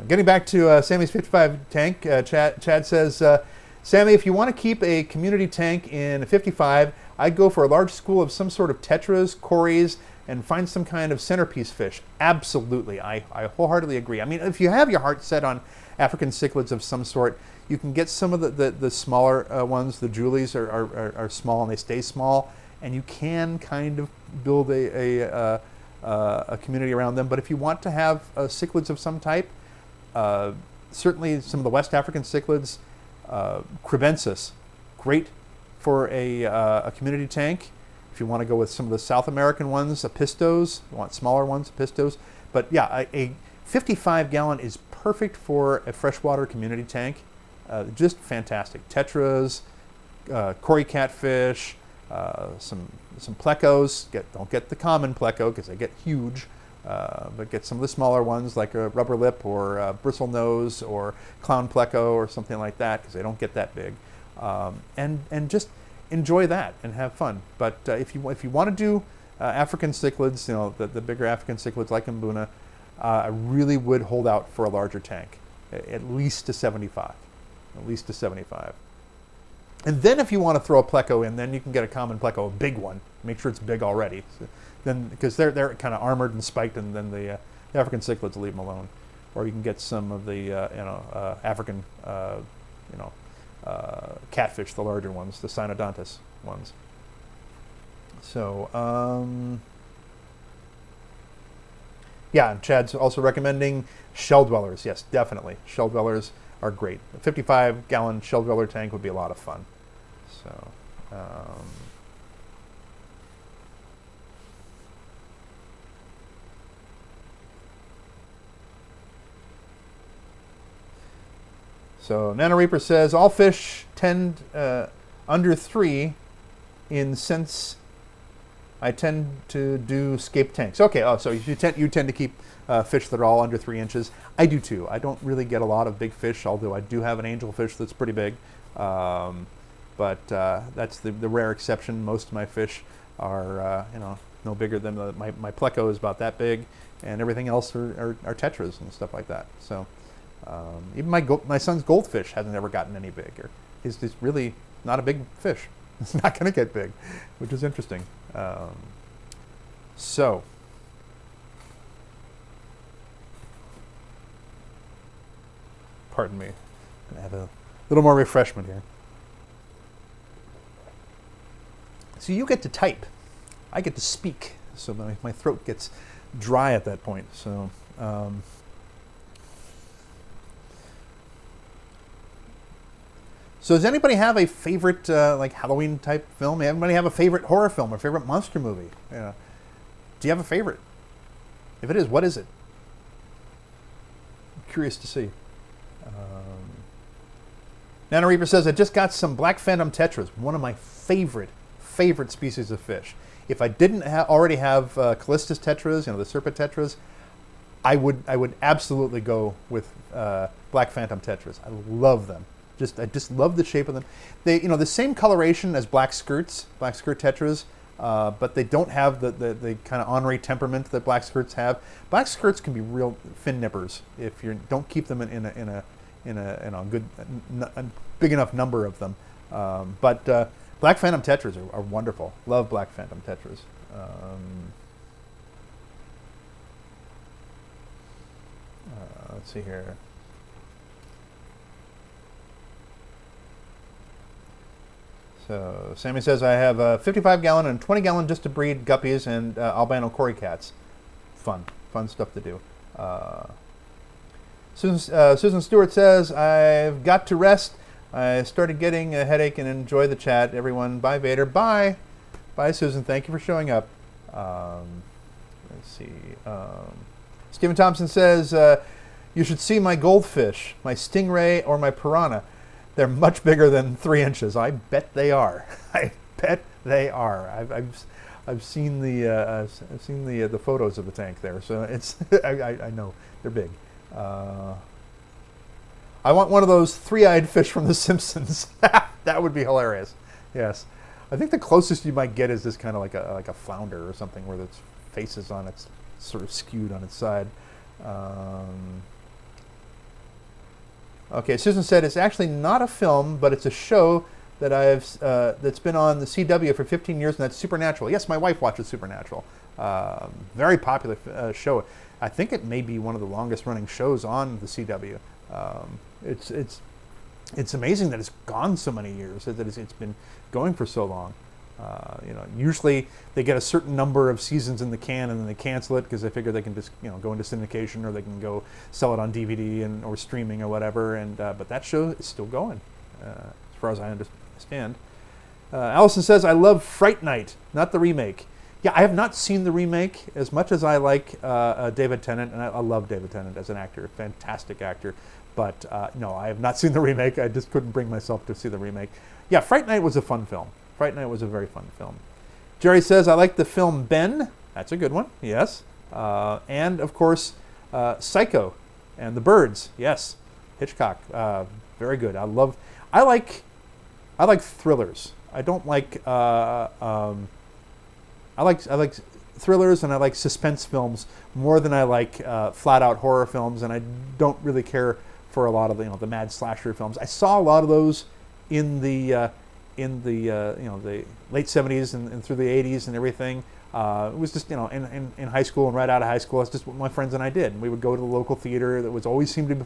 getting back to Sammy's 55 tank, Chad says, Sammy, if you want to keep a community tank in a 55, I'd go for a large school of some sort of tetras, cories, and find some kind of centerpiece fish. Absolutely. I wholeheartedly agree. I mean, if you have your heart set on African cichlids of some sort, you can get some of the smaller ones. The Julies are small and they stay small, and you can kind of build a community around them. But if you want to have cichlids of some type, certainly some of the West African cichlids, Cribensis, great for a community tank. If you want to go with some of the South American ones, Apistos, you want smaller ones, Apistos. But yeah, a 55-gallon is perfect for a freshwater community tank. Just fantastic. Tetras, cory catfish, some plecos. Don't get the common pleco because they get huge. But get some of the smaller ones like a rubber lip or a bristle nose or clown pleco or something like that because they don't get that big. And just enjoy that and have fun. But if you want to do African cichlids, the bigger African cichlids like Mbuna, I really would hold out for a larger tank, at least to 75. At least to 75. And then if you want to throw a pleco in, then you can get a common pleco, a big one. Make sure it's big already. So then, because they're kind of armored and spiked, and then the African cichlids will leave them alone. Or you can get some of the African catfish, the larger ones, the Cynodontis ones. So yeah, and Chad's also recommending shell dwellers. Yes, definitely, shell dwellers are great. A 55-gallon shell dweller tank would be a lot of fun. So, so Nano Reaper says all fish tend under 3 in sense I tend to do scape tanks. Okay, so you tend to keep fish that are all under 3 inches. I do too. I don't really get a lot of big fish, although I do have an angelfish that's pretty big. But that's the rare exception. Most of my fish are no bigger than my pleco is about that big, and everything else are tetras and stuff like that. So even my son's goldfish hasn't ever gotten any bigger. He's really not a big fish. It's not going to get big, which is interesting. So, pardon me. I'm going to have a little more refreshment here. So you get to type. I get to speak. So my throat gets dry at that point. So, so does anybody have a favorite like Halloween type film? Anybody have a favorite horror film or favorite monster movie? Do you have a favorite? If it is, what is it? I'm curious to see. Nano Reaper says, I just got some black phantom tetras, one of my favorite species of fish. If I didn't already have Callistus tetras, the serpent tetras, I would absolutely go with black phantom tetras. I love them. I just love the shape of them. They, the same coloration as black skirt tetras, but they don't have the kind of ornery temperament that black skirts have. Black skirts can be real fin nippers if you don't keep them in a good, big enough number of them. But black phantom tetras are wonderful. Love black phantom tetras. Let's see here. So Sammy says, I have a 55-gallon and 20-gallon just to breed guppies and albino cory cats. Fun stuff to do. Susan Stewart says, I've got to rest. I started getting a headache and enjoy the chat. Everyone, bye Vader. Bye. Bye Susan, thank you for showing up. Let's see. Stephen Thompson says, you should see my goldfish, my stingray or my piranha. They're much bigger than 3 inches. I bet they are. I bet they are. I've seen the photos of the tank there, so it's I know they're big. I want one of those 3-eyed fish from The Simpsons. That would be hilarious. Yes, I think the closest you might get is this kind of like a flounder or something where its face is on its sort of skewed on its side. Okay, Susan said it's actually not a film, but it's a show that that's been on the CW for 15 years, and that's Supernatural. Yes, my wife watches Supernatural. Very popular show. I think it may be one of the longest running shows on the CW. It's amazing that it's gone so many years, that it's been going for so long. Usually they get a certain number of seasons in the can and then they cancel it because they figure they can just go into syndication, or they can go sell it on DVD or streaming or whatever. And but that show is still going, as far as I understand. Allison says, I love Fright Night, not the remake. Yeah, I have not seen the remake as much as I like David Tennant, and I love David Tennant as an actor, fantastic actor. But no, I have not seen the remake. I just couldn't bring myself to see the remake. Yeah, Fright Night was a fun film. Fright Night was a very fun film. Jerry says, I like the film Ben. That's a good one, yes. And, of course, Psycho and The Birds, yes. Hitchcock, very good. I like thrillers. I don't like, I like thrillers and I like suspense films more than I like flat-out horror films, and I don't really care for a lot of the mad slasher films. I saw a lot of those in the the late 70s and through the 80s and everything. It was just in high school and right out of high school, that's just what my friends and I did. And we would go to the local theater that was always seemed to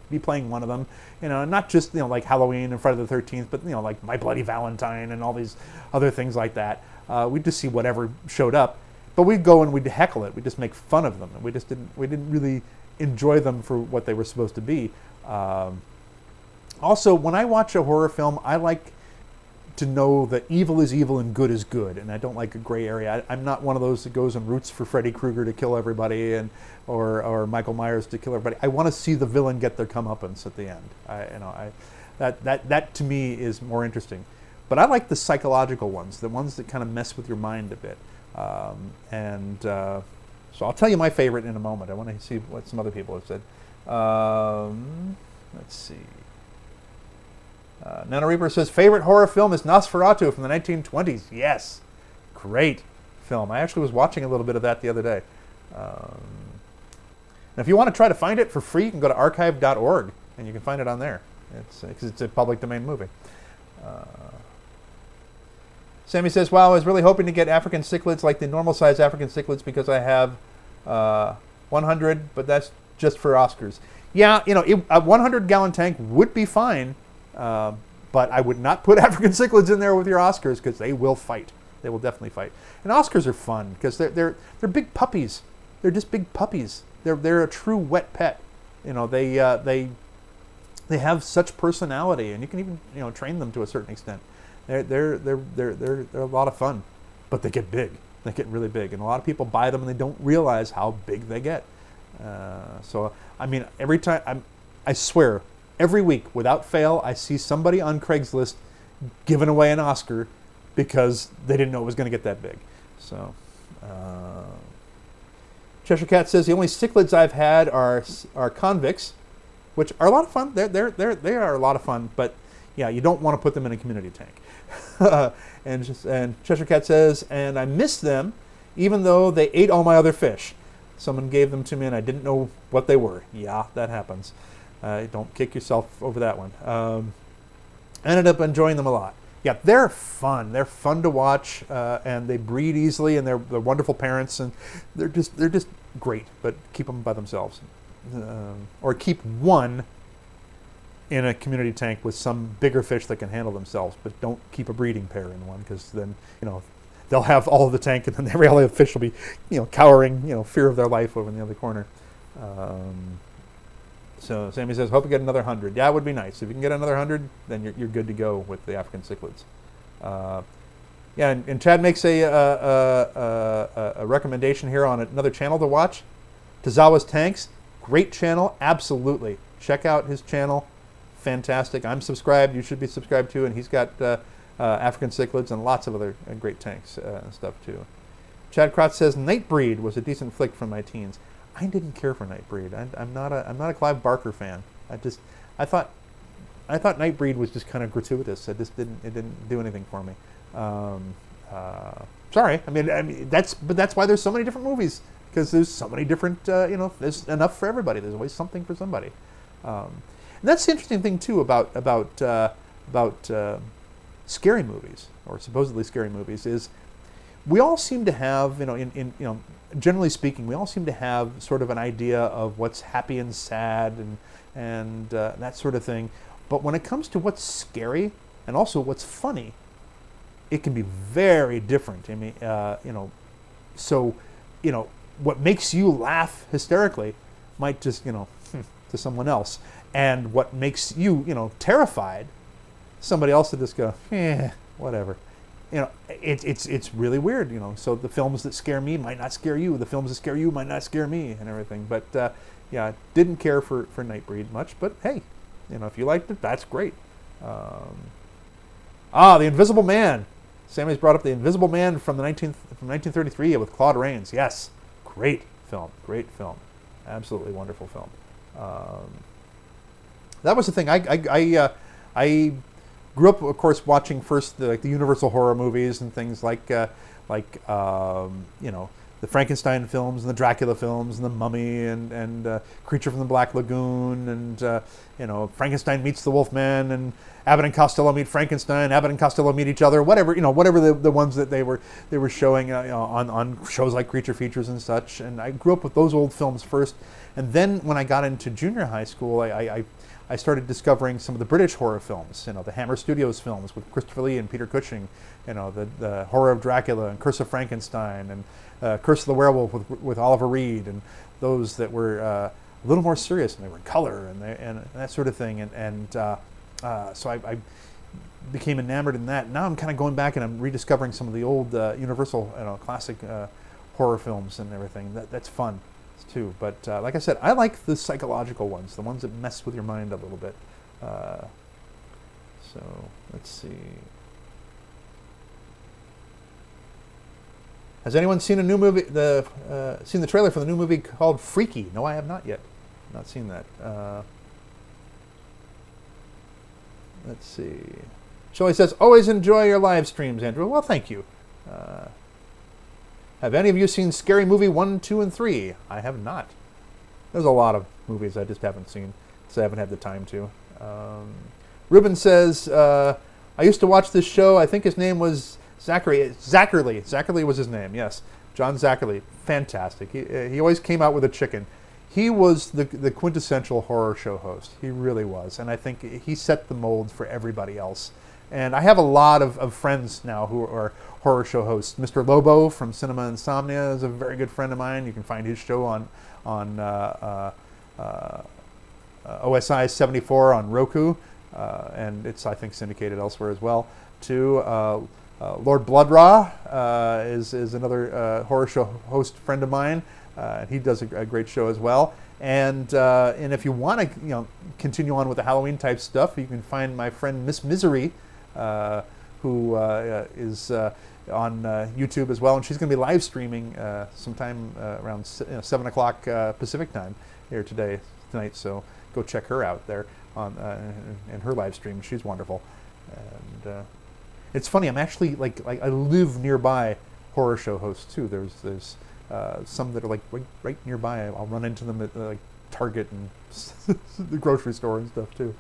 be playing one of them. Not just like Halloween and Friday the 13th, but like My Bloody Valentine and all these other things like that. We'd just see whatever showed up, but we'd go and we'd heckle it. We'd just make fun of them, and we didn't really enjoy them for what they were supposed to be. Also, when I watch a horror film, I like to know that evil is evil and good is good, and I don't like a gray area. I'm not one of those that goes and roots for Freddy Krueger to kill everybody or Michael Myers to kill everybody. I want to see the villain get their comeuppance at the end. That to me is more interesting. But I like the psychological ones, the ones that kind of mess with your mind a bit. So I'll tell you my favorite in a moment. I want to see what some other people have said. Let's see. Nana Reaper says, favorite horror film is Nosferatu from the 1920s. Yes. Great film. I actually was watching a little bit of that the other day. And if you want to try to find it for free, you can go to archive.org, and you can find it on there. Because it's a public domain movie. Sammy says, wow, I was really hoping to get African cichlids like the normal size African cichlids because I have 100, but that's just for Oscars. Yeah, a 100-gallon tank would be fine, but I would not put African cichlids in there with your Oscars because they will fight. They will definitely fight. And Oscars are fun because they're big puppies. They're just big puppies. They're a true wet pet. They have such personality, and you can even train them to a certain extent. They're a lot of fun, but they get big. They get really big, and a lot of people buy them and they don't realize how big they get. So I mean, every time I swear, every week without fail, I see somebody on Craigslist giving away an Oscar because they didn't know it was going to get that big. So Cheshire Cat says the only cichlids I've had are convicts, which are a lot of fun. They are a lot of fun, but yeah, you don't want to put them in a community tank. And Cheshire Cat says, and I miss them, even though they ate all my other fish. Someone gave them to me, and I didn't know what they were. Yeah, that happens. Don't kick yourself over that one. I ended up enjoying them a lot. Yeah, they're fun. They're fun to watch, and they breed easily, and they're wonderful parents, and they're just great. But keep them by themselves, or keep one in a community tank with some bigger fish that can handle themselves, but don't keep a breeding pair in one because then, they'll have all of the tank and then every other fish will be, cowering, fear of their life over in the other corner. So Sammy says, hope you get another 100. Yeah, it would be nice. If you can get another 100, then you're good to go with the African cichlids. Yeah, and Chad makes a recommendation here on another channel to watch. Tazawa's Tanks, great channel, absolutely. Check out his channel. Fantastic. I'm subscribed. You should be subscribed too. And he's got African cichlids and lots of other great tanks and stuff too. Chad Krotz says Nightbreed was a decent flick from my teens. I didn't care for Nightbreed. I'm not a Clive Barker fan. I thought Nightbreed was just kind of gratuitous. It didn't do anything for me. Sorry. I mean that's why there's so many different movies, because there's so many different there's enough for everybody. There's always something for somebody. And that's the interesting thing too about scary movies, or supposedly scary movies, is we all seem to have, generally speaking, we all seem to have sort of an idea of what's happy and sad and that sort of thing. But when it comes to what's scary and also what's funny, it can be very different. I mean, so what makes you laugh hysterically might just to someone else. And what makes you, terrified, somebody else would just go, whatever. It's really weird, So the films that scare me might not scare you. The films that scare you might not scare me, and everything. But yeah, didn't care for Nightbreed much. But hey, if you liked it, that's great. The Invisible Man. Sammy's brought up The Invisible Man from 1933 with Claude Rains. Yes, great film. Absolutely wonderful film. That was the thing. I grew up, of course, watching first the Universal horror movies and things like the Frankenstein films and the Dracula films and the Mummy and Creature from the Black Lagoon and Frankenstein meets the Wolfman and Abbott and Costello meet Frankenstein. Abbott and Costello meet each other. Whatever the ones that they were showing on shows like Creature Features and such. And I grew up with those old films first, and then when I got into junior high school, I started discovering some of the British horror films, the Hammer Studios films with Christopher Lee and Peter Cushing, the Horror of Dracula and Curse of Frankenstein and Curse of the Werewolf with Oliver Reed, and those that were a little more serious, and they were in color and that sort of thing. So became enamored in that. Now I'm kind of going back and I'm rediscovering some of the old Universal, classic horror films and everything. That's fun too. But like I said, I like the psychological ones, the ones that mess with your mind a little bit. So let's see. Has anyone seen a new movie? Seen the trailer for the new movie called Freaky? No, I have not yet. Not seen that. Let's see. Shelley says, always enjoy your live streams, Andrew. Well, thank you. Have any of you seen Scary Movie 1, 2, and 3? I have not. There's a lot of movies I just haven't seen, so I haven't had the time to. Ruben says, I used to watch this show. I think his name was Zachary. Zachary was his name, yes. John Zachary. Fantastic. He always came out with a chicken. He was the quintessential horror show host. He really was. And I think he set the mold for everybody else. And I have a lot of friends now who are horror show hosts. Mr. Lobo from Cinema Insomnia is a very good friend of mine. You can find his show on OSI 74 on Roku. And it's, I think, syndicated elsewhere as well, too. Lord Bloodraw is another horror show host friend of mine. He does a great show as well. And if you want to continue on with the Halloween type stuff, you can find my friend Miss Misery, who is on YouTube as well, and she's going to be live streaming sometime around 7 o'clock Pacific time here tonight. So go check her out there on in her live stream. She's wonderful. And it's funny. I'm actually like I live nearby horror show hosts too. There's some that are like right nearby. I'll run into them at like Target and the grocery store and stuff too.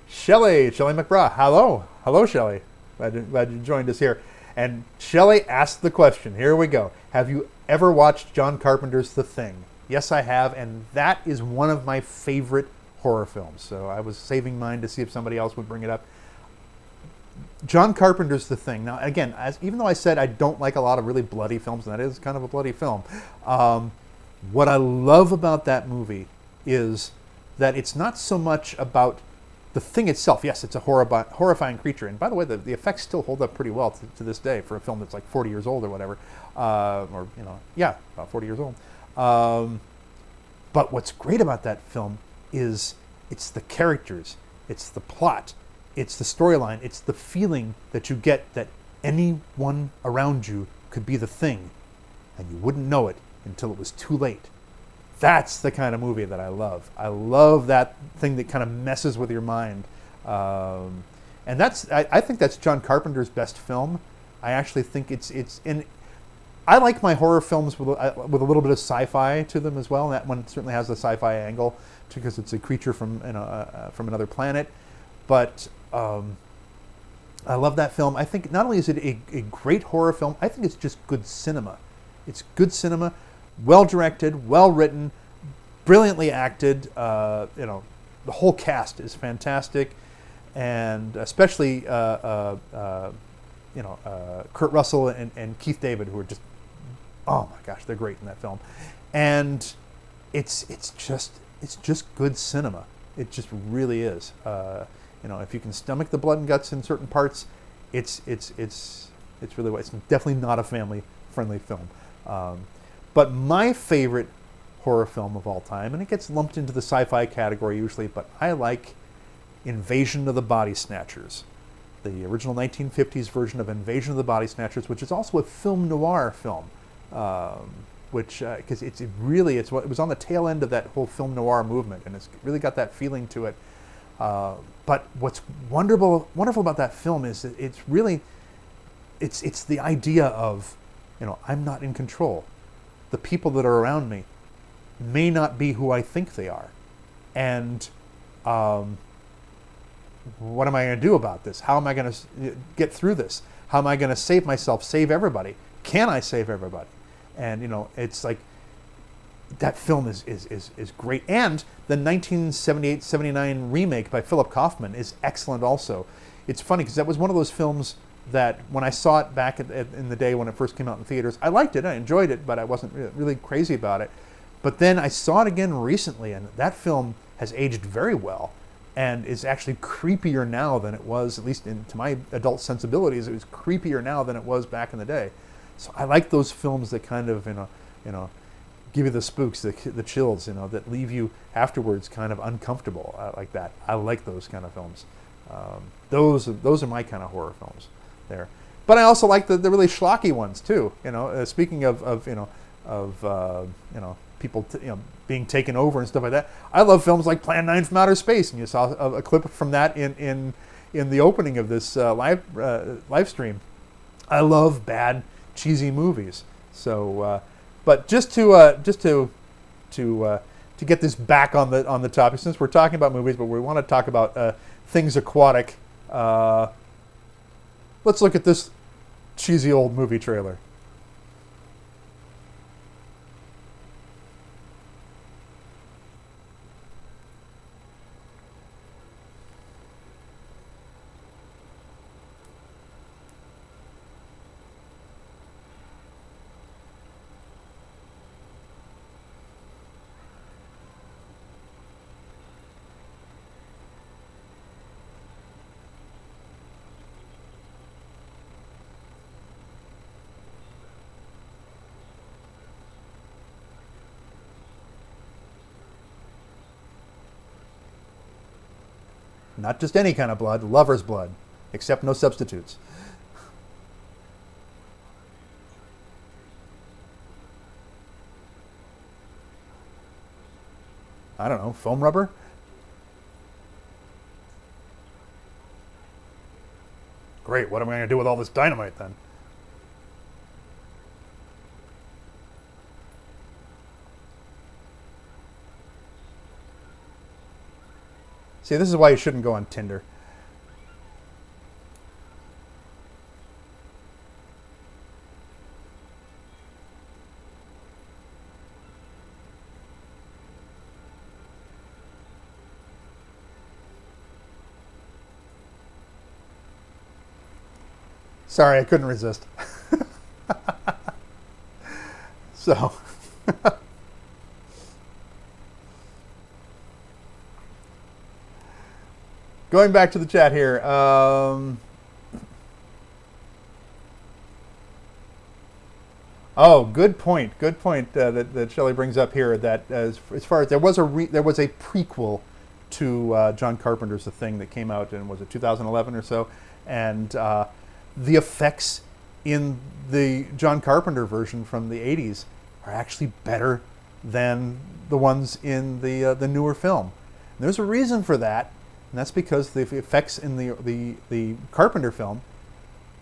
Shelley McBraw. Hello, Shelley. Glad you joined us here. And Shelley asked the question. Here we go. Have you ever watched John Carpenter's The Thing? Yes, I have, and that is one of my favorite horror films. So I was saving mine to see if somebody else would bring it up. John Carpenter's The Thing. Now, again, even though I said I don't like a lot of really bloody films, and that is kind of a bloody film, what I love about that movie is that it's not so much about the thing itself. Yes, it's a horrifying creature. And by the way, the effects still hold up pretty well to this day for a film that's like 40 years old or whatever. About 40 years old. But what's great about that film is it's the characters, it's the plot, it's the storyline, it's the feeling that you get that anyone around you could be the thing, and you wouldn't know it until it was too late. That's the kind of movie that I love. I love that thing that kind of messes with your mind. And I think that's John Carpenter's best film. I actually think it's in. I like my horror films with a little bit of sci-fi to them as well. And that one certainly has the sci-fi angle because it's a creature from another planet. But I love that film. I think not only is it a great horror film, I think it's just good cinema. It's good cinema, well directed, well written, brilliantly acted. The whole cast is fantastic, and especially Kurt Russell and Keith David, who are just, oh my gosh, they're great in that film. And it's just good cinema. It just really is. If you can stomach the blood and guts in certain parts, it's really what. It's definitely not a family-friendly film. But my favorite horror film of all time, and it gets lumped into the sci-fi category usually, but I like Invasion of the Body Snatchers, the original 1950s version of Invasion of the Body Snatchers, which is also a film noir film, because it was on the tail end of that whole film noir movement, and it's really got that feeling to it. But what's wonderful about that film is that it's the idea of, I'm not in control. The people that are around me may not be who I think they are. And what am I going to do about this? How am I going to get through this? How am I going to save myself, save everybody? Can I save everybody? And, it's like, that film is great. And the 1978-79 remake by Philip Kaufman is excellent also. It's funny because that was one of those films that when I saw it back in the day when it first came out in theaters, I liked it, I enjoyed it, but I wasn't really crazy about it. But then I saw it again recently, and that film has aged very well, and is actually creepier now than it was, at least to my adult sensibilities. It was creepier now than it was back in the day. So I like those films that kind of, give you the spooks, the chills, that leave you afterwards kind of uncomfortable. Like that. I like those kind of films. Those are my kind of horror films there. But I also like the really schlocky ones too. Speaking of people being taken over and stuff like that. I love films like Plan 9 from Outer Space, and you saw a clip from that in the opening of this live stream. I love bad, cheesy movies. So, but just to get this back on the topic, since we're talking about movies, but we want to talk about things aquatic. Let's look at this cheesy old movie trailer. Not just any kind of blood, lover's blood, except no substitutes. I don't know, foam rubber? Great, what am I going to do with all this dynamite then? See, this is why you shouldn't go on Tinder. Sorry, I couldn't resist. So... Going back to the chat here. Oh, good point. Good point that Shelley brings up here. That as far as there was a prequel to John Carpenter's The Thing that came out in, was it 2011 or so, and the effects in the John Carpenter version from the 80s are actually better than the ones in the newer film. And there's a reason for that. And that's because the effects in the Carpenter film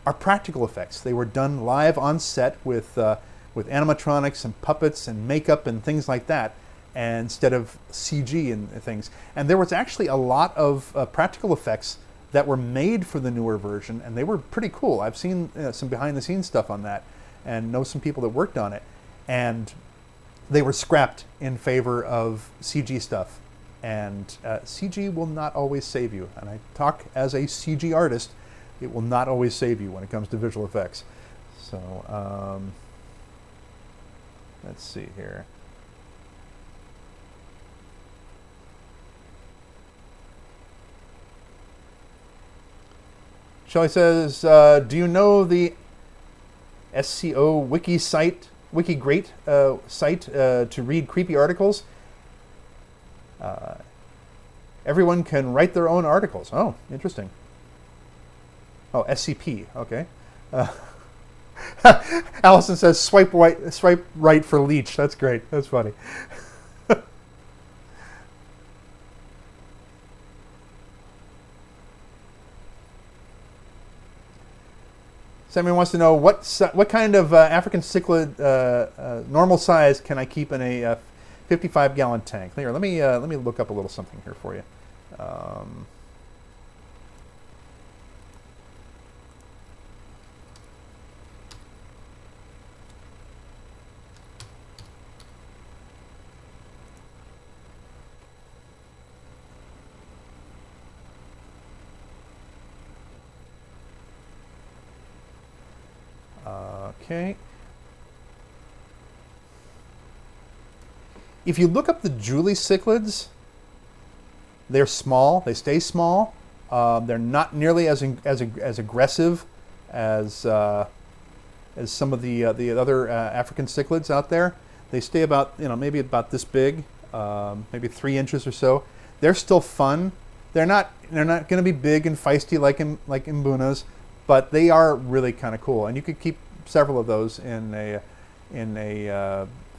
are practical effects. They were done live on set with animatronics and puppets and makeup and things like that, and instead of CG and things. And there was actually a lot of practical effects that were made for the newer version, and they were pretty cool. I've seen some behind-the-scenes stuff on that, and know some people that worked on it. And they were scrapped in favor of CG stuff. And CG will not always save you. And I talk as a CG artist, it will not always save you when it comes to visual effects. So, let's see here. Shelley says, do you know the SCO wiki site, WikiGreat site to read creepy articles? Everyone can write their own articles. Oh, interesting. Oh, SCP. Okay. Allison says, swipe right for leech. That's great. That's funny. Somebody wants to know what kind of African cichlid normal size can I keep in a 55-gallon tank. Here, let me look up a little something here for you. Okay. If you look up the Julie cichlids, they're small. They stay small. They're not nearly as aggressive as some of the other African cichlids out there. They stay about, maybe about this big, maybe 3 inches or so. They're still fun. They're not going to be big and feisty like Mbunas, but they are really kind of cool. And you could keep several of those in a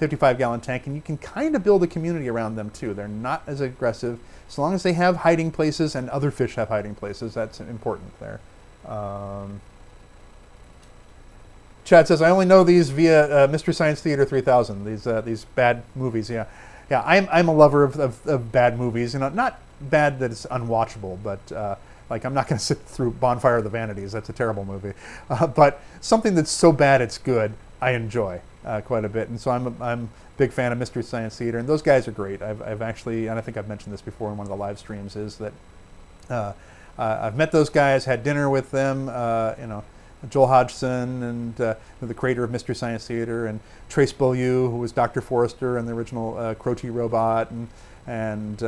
55-gallon tank, and you can kind of build a community around them too. They're not as aggressive, as long as they have hiding places and other fish have hiding places. That's important there. Chad says, I only know these via Mystery Science Theater 3000. These bad movies. Yeah. I'm a lover of bad movies. Not bad that it's unwatchable, but like I'm not going to sit through Bonfire of the Vanities. That's a terrible movie. But something that's so bad it's good, I enjoy quite a bit. And so I'm a big fan of Mystery Science Theater, and those guys are great. I've actually, and I think I've mentioned this before in one of the live streams, is that I've met those guys, had dinner with them. Joel Hodgson and the creator of Mystery Science Theater, and Trace Beaulieu, who was Dr. Forrester and the original Croce robot, and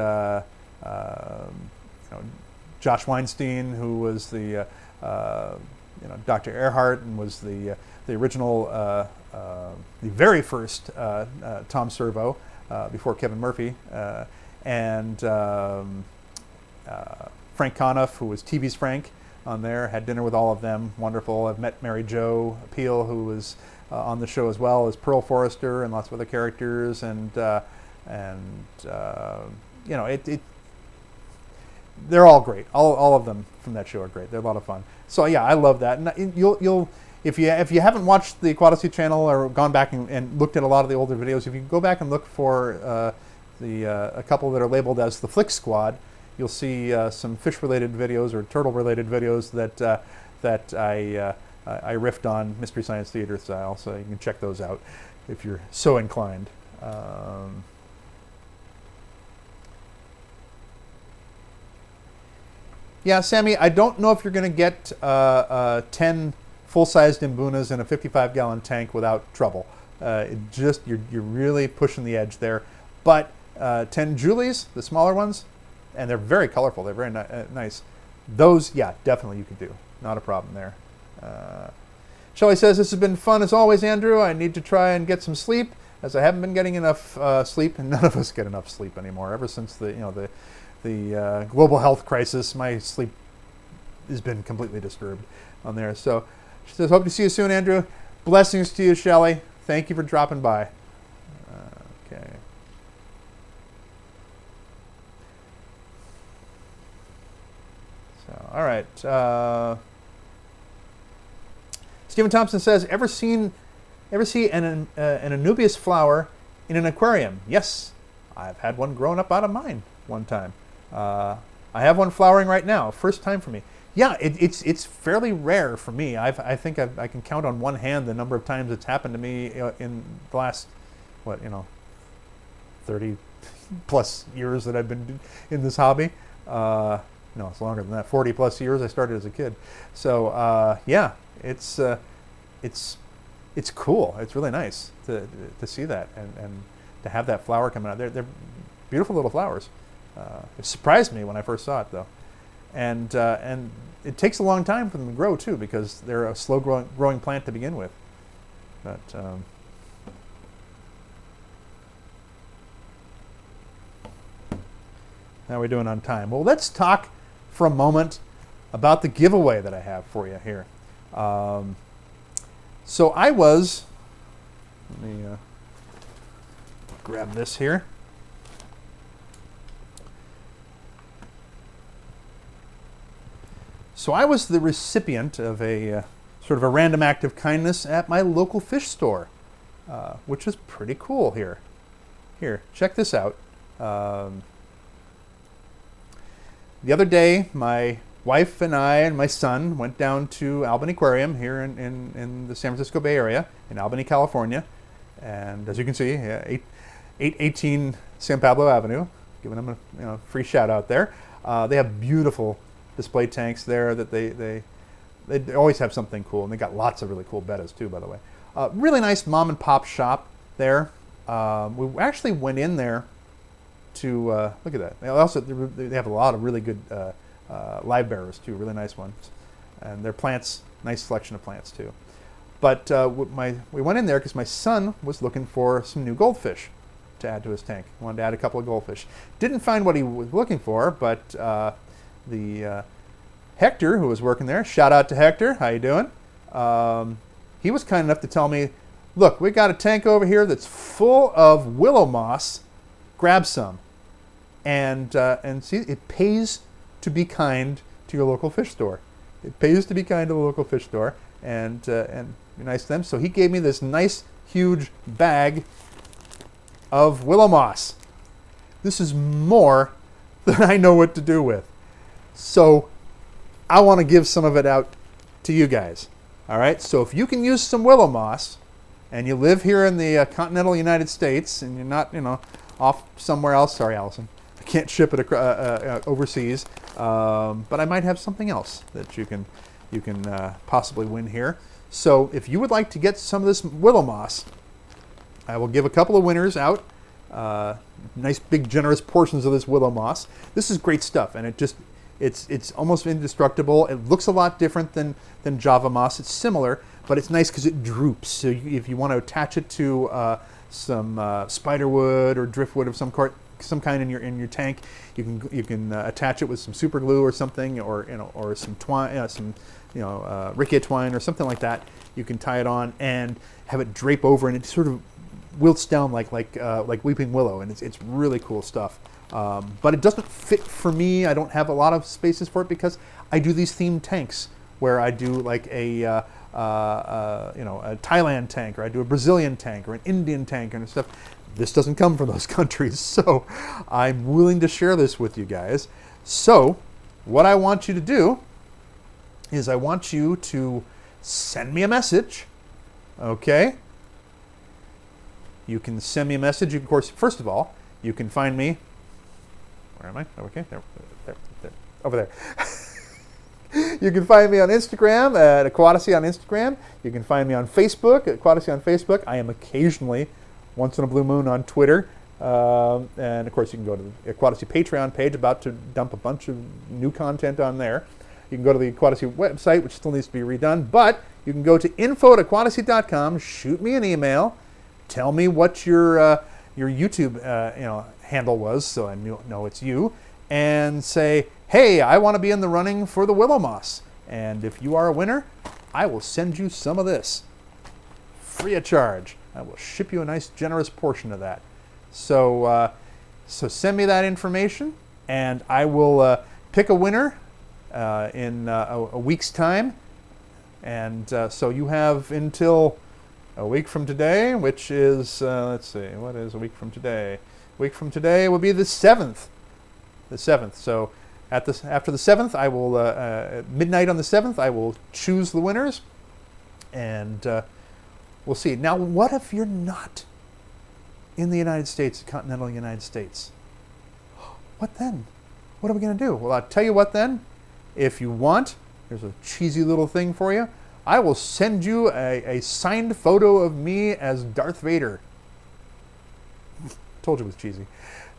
Josh Weinstein, who was the Dr. Earhart and was the original, the very first Tom Servo before Kevin Murphy, and Frank Conniff, who was TV's Frank on there. Had dinner with all of them. Wonderful. I've met Mary Jo Peel, who was on the show as well as Pearl Forrester and lots of other characters, and they're all great. All of them from that show are great. They're a lot of fun. So yeah, I love that. And you'll if you haven't watched the Aquatasy channel or gone back and looked at a lot of the older videos, if you go back and look for a couple that are labeled as the Flick Squad, you'll see some fish-related videos or turtle-related videos that I riffed on Mystery Science Theater style, so you can check those out if you're so inclined. Yeah, Sammy, I don't know if you're going to get 10 full-sized Mbunas in a 55-gallon tank without trouble. You're really pushing the edge there. But 10 Julies, the smaller ones, and they're very colorful. They're very nice. Those, yeah, definitely you could do. Not a problem there. Shelley says, this has been fun as always, Andrew. I need to try and get some sleep, as I haven't been getting enough sleep, and none of us get enough sleep anymore. Ever since the global health crisis, my sleep has been completely disturbed on there. So she says, hope to see you soon, Andrew. Blessings to you, Shelley. Thank you for dropping by. Okay. All right. Stephen Thompson says, ever see an Anubias flower in an aquarium? Yes, I've had one growing up out of mine one time. I have one flowering right now. First time for me. Yeah, it's fairly rare for me. I think I can count on one hand the number of times it's happened to me in the last 30 plus years that I've been in this hobby. No, it's longer than that. 40 plus years. I started as a kid. So yeah, it's cool. It's really nice to see that and to have that flower coming out. They're beautiful little flowers. It surprised me when I first saw it, though, and it takes a long time for them to grow too, because they're a slow growing plant to begin with. But how are we doing on time? Well, let's talk for a moment about the giveaway that I have for you here. So I was, let me grab this here. So I was the recipient of a sort of a random act of kindness at my local fish store, which is pretty cool here. Here, check this out. The other day, my wife and I and my son went down to Albany Aquarium here in the San Francisco Bay Area, in Albany, California. And as you can see, 818 San Pablo Avenue, giving them a free shout out there. They have beautiful display tanks there that they always have something cool, and they got lots of really cool bettas too, by the way. Really nice mom and pop shop there. We actually went in there to look at that. They have a lot of really good live bearers too, really nice ones, and their plants, nice selection of plants too. But we went in there because my son was looking for some new goldfish to add to his tank. He wanted to add a couple of goldfish. Didn't find what he was looking for, but the Hector, who was working there, shout out to Hector, how you doing? He was kind enough to tell me, look, we got a tank over here that's full of willow moss. Grab some. And see, it pays to be kind to your local fish store. It pays to be kind to the local fish store and be nice to them. So he gave me this nice, huge bag of willow moss. This is more than I know what to do with. So I want to give some of it out to you guys. All right? So if you can use some willow moss and you live here in the continental United States and you're not, off somewhere else, sorry, Allison, I can't ship it overseas, but I might have something else that you can possibly win here. So if you would like to get some of this willow moss, I will give a couple of winners out. Nice big generous portions of this willow moss. This is great stuff, and it's almost indestructible. It looks a lot different than Java moss. It's similar, but it's nice because it droops. So if you want to attach it to some spider wood or driftwood of some kind in your tank, you can attach it with some super glue or something, or some twine, rakia twine or something like that. You can tie it on and have it drape over, and it sort of wilts down like weeping willow, and it's really cool stuff. But it doesn't fit for me. I don't have a lot of spaces for it because I do these themed tanks where I do like a Thailand tank, or I do a Brazilian tank, or an Indian tank and stuff. This doesn't come from those countries, so I'm willing to share this with you guys. So what I want you to do is I want you to send me a message, okay? You can send me a message. You can, of course, first of all, you can find me. Where am I? Okay, there, over there. You can find me on Instagram at Aquatasy on Instagram. You can find me on Facebook at Aquatasy on Facebook. I am occasionally, once in a blue moon, on Twitter. And of course, you can go to the Aquatasy Patreon page, about to dump a bunch of new content on there. You can go to the Aquatasy website, which still needs to be redone, but you can go to info@aquatasy.com, shoot me an email, tell me what your YouTube handle was, so I know it's you, and say, hey, I want to be in the running for the willow moss, and if you are a winner, I will send you some of this free of charge. I will ship you a nice generous portion of that. So send me that information, and I will pick a winner in a week's time. And so you have until a week from today, which is, let's see, what is a week from today? A week from today will be the 7th. The 7th. So after the 7th, I will, at midnight on the 7th, I will choose the winners. And we'll see. Now, what if you're not in the United States, the continental United States? What then? What are we going to do? Well, I'll tell you what then. If you want, here's a cheesy little thing for you. I will send you a signed photo of me as Darth Vader. Told you it was cheesy.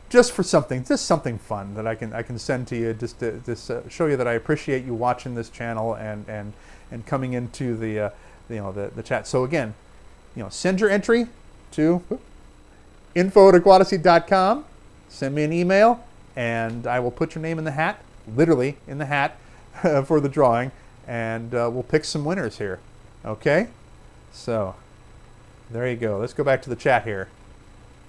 Just something fun that I can send to you, just to show you that I appreciate you watching this channel and coming into the chat. So again, send your entry to info@aquatasy.com. Send me an email, and I will put your name in the hat, literally in the hat, for the drawing, and we'll pick some winners here. Okay? So there you go. Let's go back to the chat here.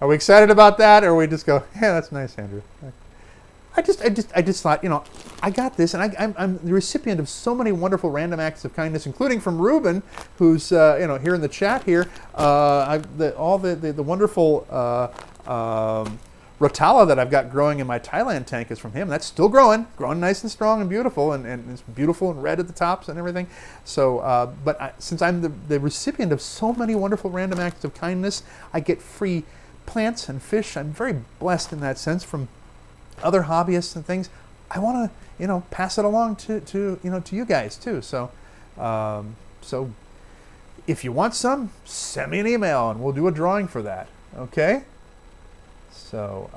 Are we excited about that, or we just go, yeah, that's nice, Andrew? I just thought, I got this, and I'm the recipient of so many wonderful random acts of kindness, including from Ruben, who's here in the chat here. All the wonderful Rotala that I've got growing in my Thailand tank is from him. That's still growing nice and strong and beautiful, and it's beautiful and red at the tops and everything. So, since I'm the recipient of so many wonderful random acts of kindness, I get free plants and fish. I'm very blessed in that sense from other hobbyists and things. I want to, pass it along to you guys too. So, so if you want some, send me an email and we'll do a drawing for that. Okay. So,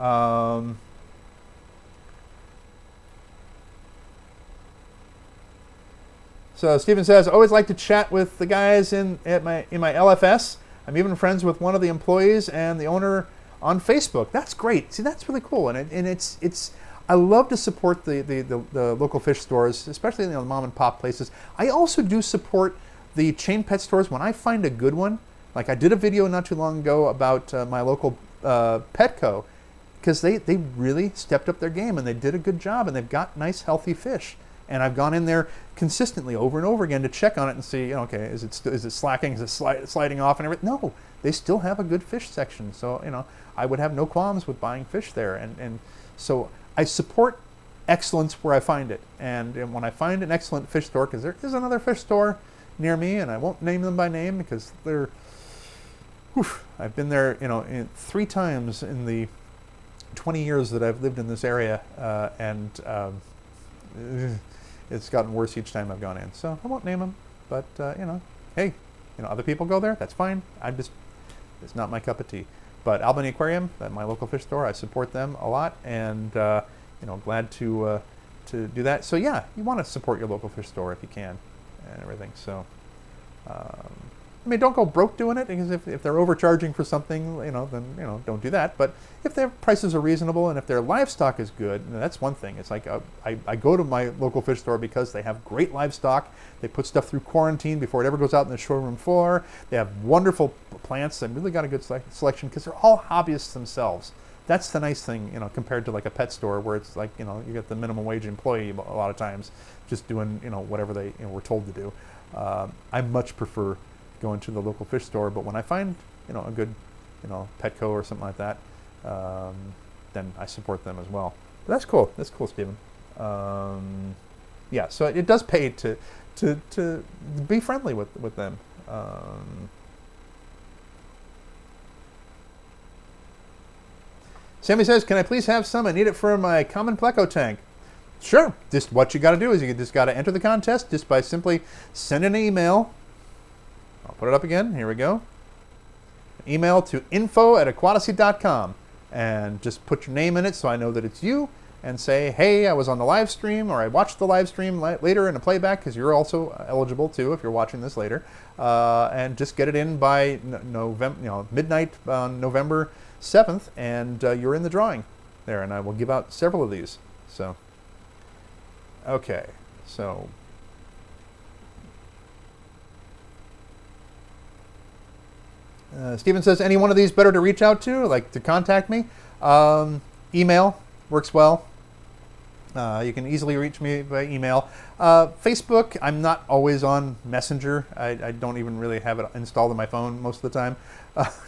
so Stephen says, always like to chat with the guys in my LFS. I'm even friends with one of the employees and the owner on Facebook. That's great. See, that's really cool, and it's. I love to support the local fish stores, especially the mom and pop places. I also do support the chain pet stores when I find a good one. Like I did a video not too long ago about my local Petco, because they really stepped up their game and they did a good job and they've got nice healthy fish. And I've gone in there consistently over and over again to check on it and see, okay, is it slacking, is it sliding off and everything? No, they still have a good fish section. So I would have no qualms with buying fish there. And so I support excellence where I find it. And when I find an excellent fish store, because there is another fish store near me, and I won't name them by name because they're, I've been there, 3 times in the 20 years that I've lived in this area, and it's gotten worse each time I've gone in. So I won't name them, but hey, other people go there. That's fine. It's not my cup of tea. But Albany Aquarium, my local fish store, I support them a lot, and glad to do that. So yeah, you want to support your local fish store if you can, and everything. So. Don't go broke doing it, because if they're overcharging for something, then don't do that. But if their prices are reasonable and if their livestock is good, that's one thing. It's like I go to my local fish store because they have great livestock. They put stuff through quarantine before it ever goes out in the showroom floor. They have wonderful plants. They've really got a good selection because they're all hobbyists themselves. That's the nice thing, compared to like a pet store where it's like, you get the minimum wage employee a lot of times just doing, whatever they were told to do. I much prefer going to the local fish store, but when I find a good Petco or something like that, then I support them as well. But that's cool. That's cool, Stephen. Yeah, so it does pay to be friendly with them. Sammy says, "Can I please have some? I need it for my common pleco tank." Sure. Just what you got to do is you just got to enter the contest just by simply sending an email. I'll put it up again. Here we go. Email to info@aquatasy.com and just put your name in it so I know that it's you, and say, hey, I was on the live stream, or I watched the live stream later in a playback, because you're also eligible too if you're watching this later, and just get it in by November, midnight on November 7th, and you're in the drawing there, and I will give out several of these. So, okay, so. Stephen says, any one of these better to reach out to, like to contact me? Email works well. You can easily reach me by email. Facebook, I'm not always on Messenger. I don't even really have it installed on my phone most of the time,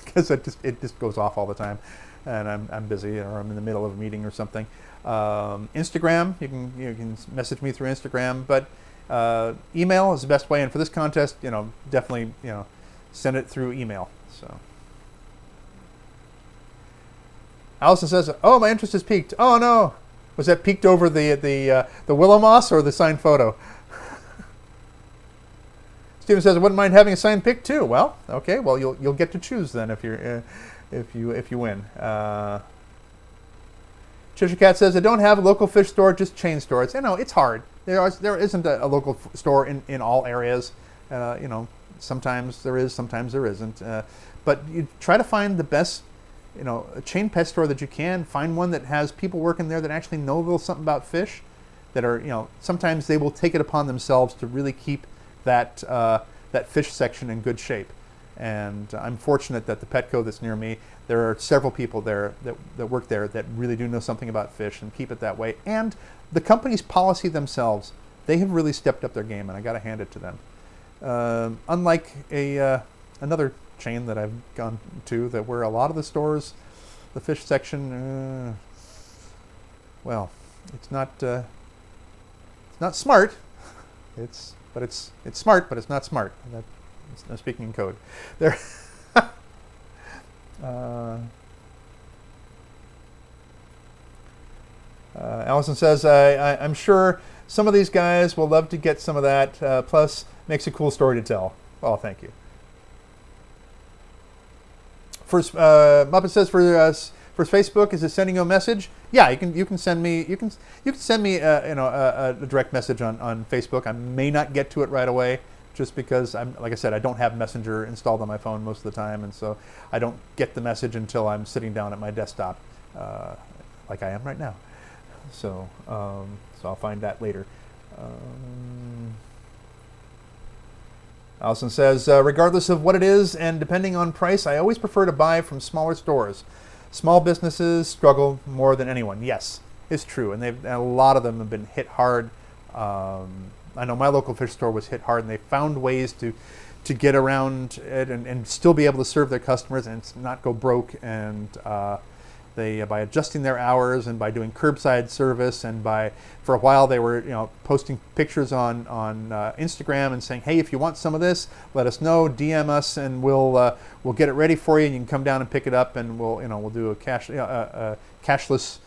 because it just goes off all the time, and I'm busy, or I'm in the middle of a meeting or something. Instagram, you can message me through Instagram, but email is the best way. And for this contest, definitely send it through email. So, Allison says, "Oh, my interest is peaked." Oh no, was that peaked over the Willow Moss or the signed photo? Steven says, "I wouldn't mind having a signed pic too." Well, okay, well you'll get to choose then if you win. Cheshire Cat says, "I don't have a local fish store, just chain stores." It's hard. There isn't a local store in all areas. Sometimes there is, sometimes there isn't. But you try to find the best, a chain pet store that you can. Find one that has people working there that actually know a little something about fish. That are, sometimes they will take it upon themselves to really keep that fish section in good shape. And I'm fortunate that the Petco that's near me, there are several people there that work there that really do know something about fish and keep it that way. And the company's policy themselves, they have really stepped up their game, and I got to hand it to them. Unlike another chain that I've gone to, that where a lot of the stores, the fish section, well, it's not smart. It's smart, but it's not smart. I'm speaking in code. There. Allison says, I'm sure some of these guys will love to get some of that. Plus, makes a cool story to tell. Well, thank you. First, Muppet says for Facebook, is it sending you a message? Yeah, you can send me a direct message on Facebook. I may not get to it right away, just because like I said, I don't have Messenger installed on my phone most of the time, and so I don't get the message until I'm sitting down at my desktop, like I am right now. So I'll find that later. Allison says, regardless of what it is and depending on price, I always prefer to buy from smaller stores. Small businesses struggle more than anyone. Yes, it's true, and a lot of them have been hit hard. I know my local fish store was hit hard, and they found ways to get around it and still be able to serve their customers and not go broke. And they by adjusting their hours and by doing curbside service, and for a while they were posting pictures on Instagram and saying, hey, if you want some of this, let us know, DM us, and we'll get it ready for you, and you can come down and pick it up, and we'll do a cashless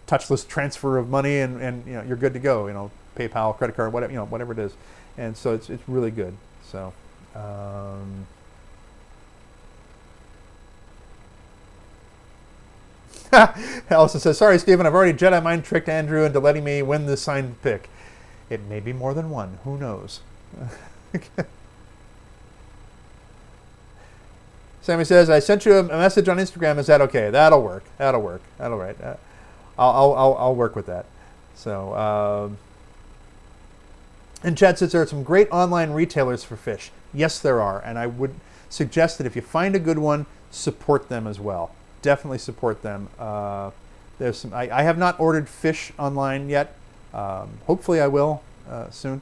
touchless transfer of money, and you're good to go. PayPal, credit card, whatever it is, and so it's really good. So. Allison says, sorry, Stephen, I've already Jedi mind tricked Andrew into letting me win the signed pick. It may be more than one. Who knows? Sammy says, I sent you a message on Instagram. Is that okay? That'll work. That'll right. I'll work with that. So, and Chad says there are some great online retailers for fish. Yes, there are. And I would suggest that if you find a good one, support them as well. Definitely support them. There's some. I have not ordered fish online yet. Hopefully, I will soon.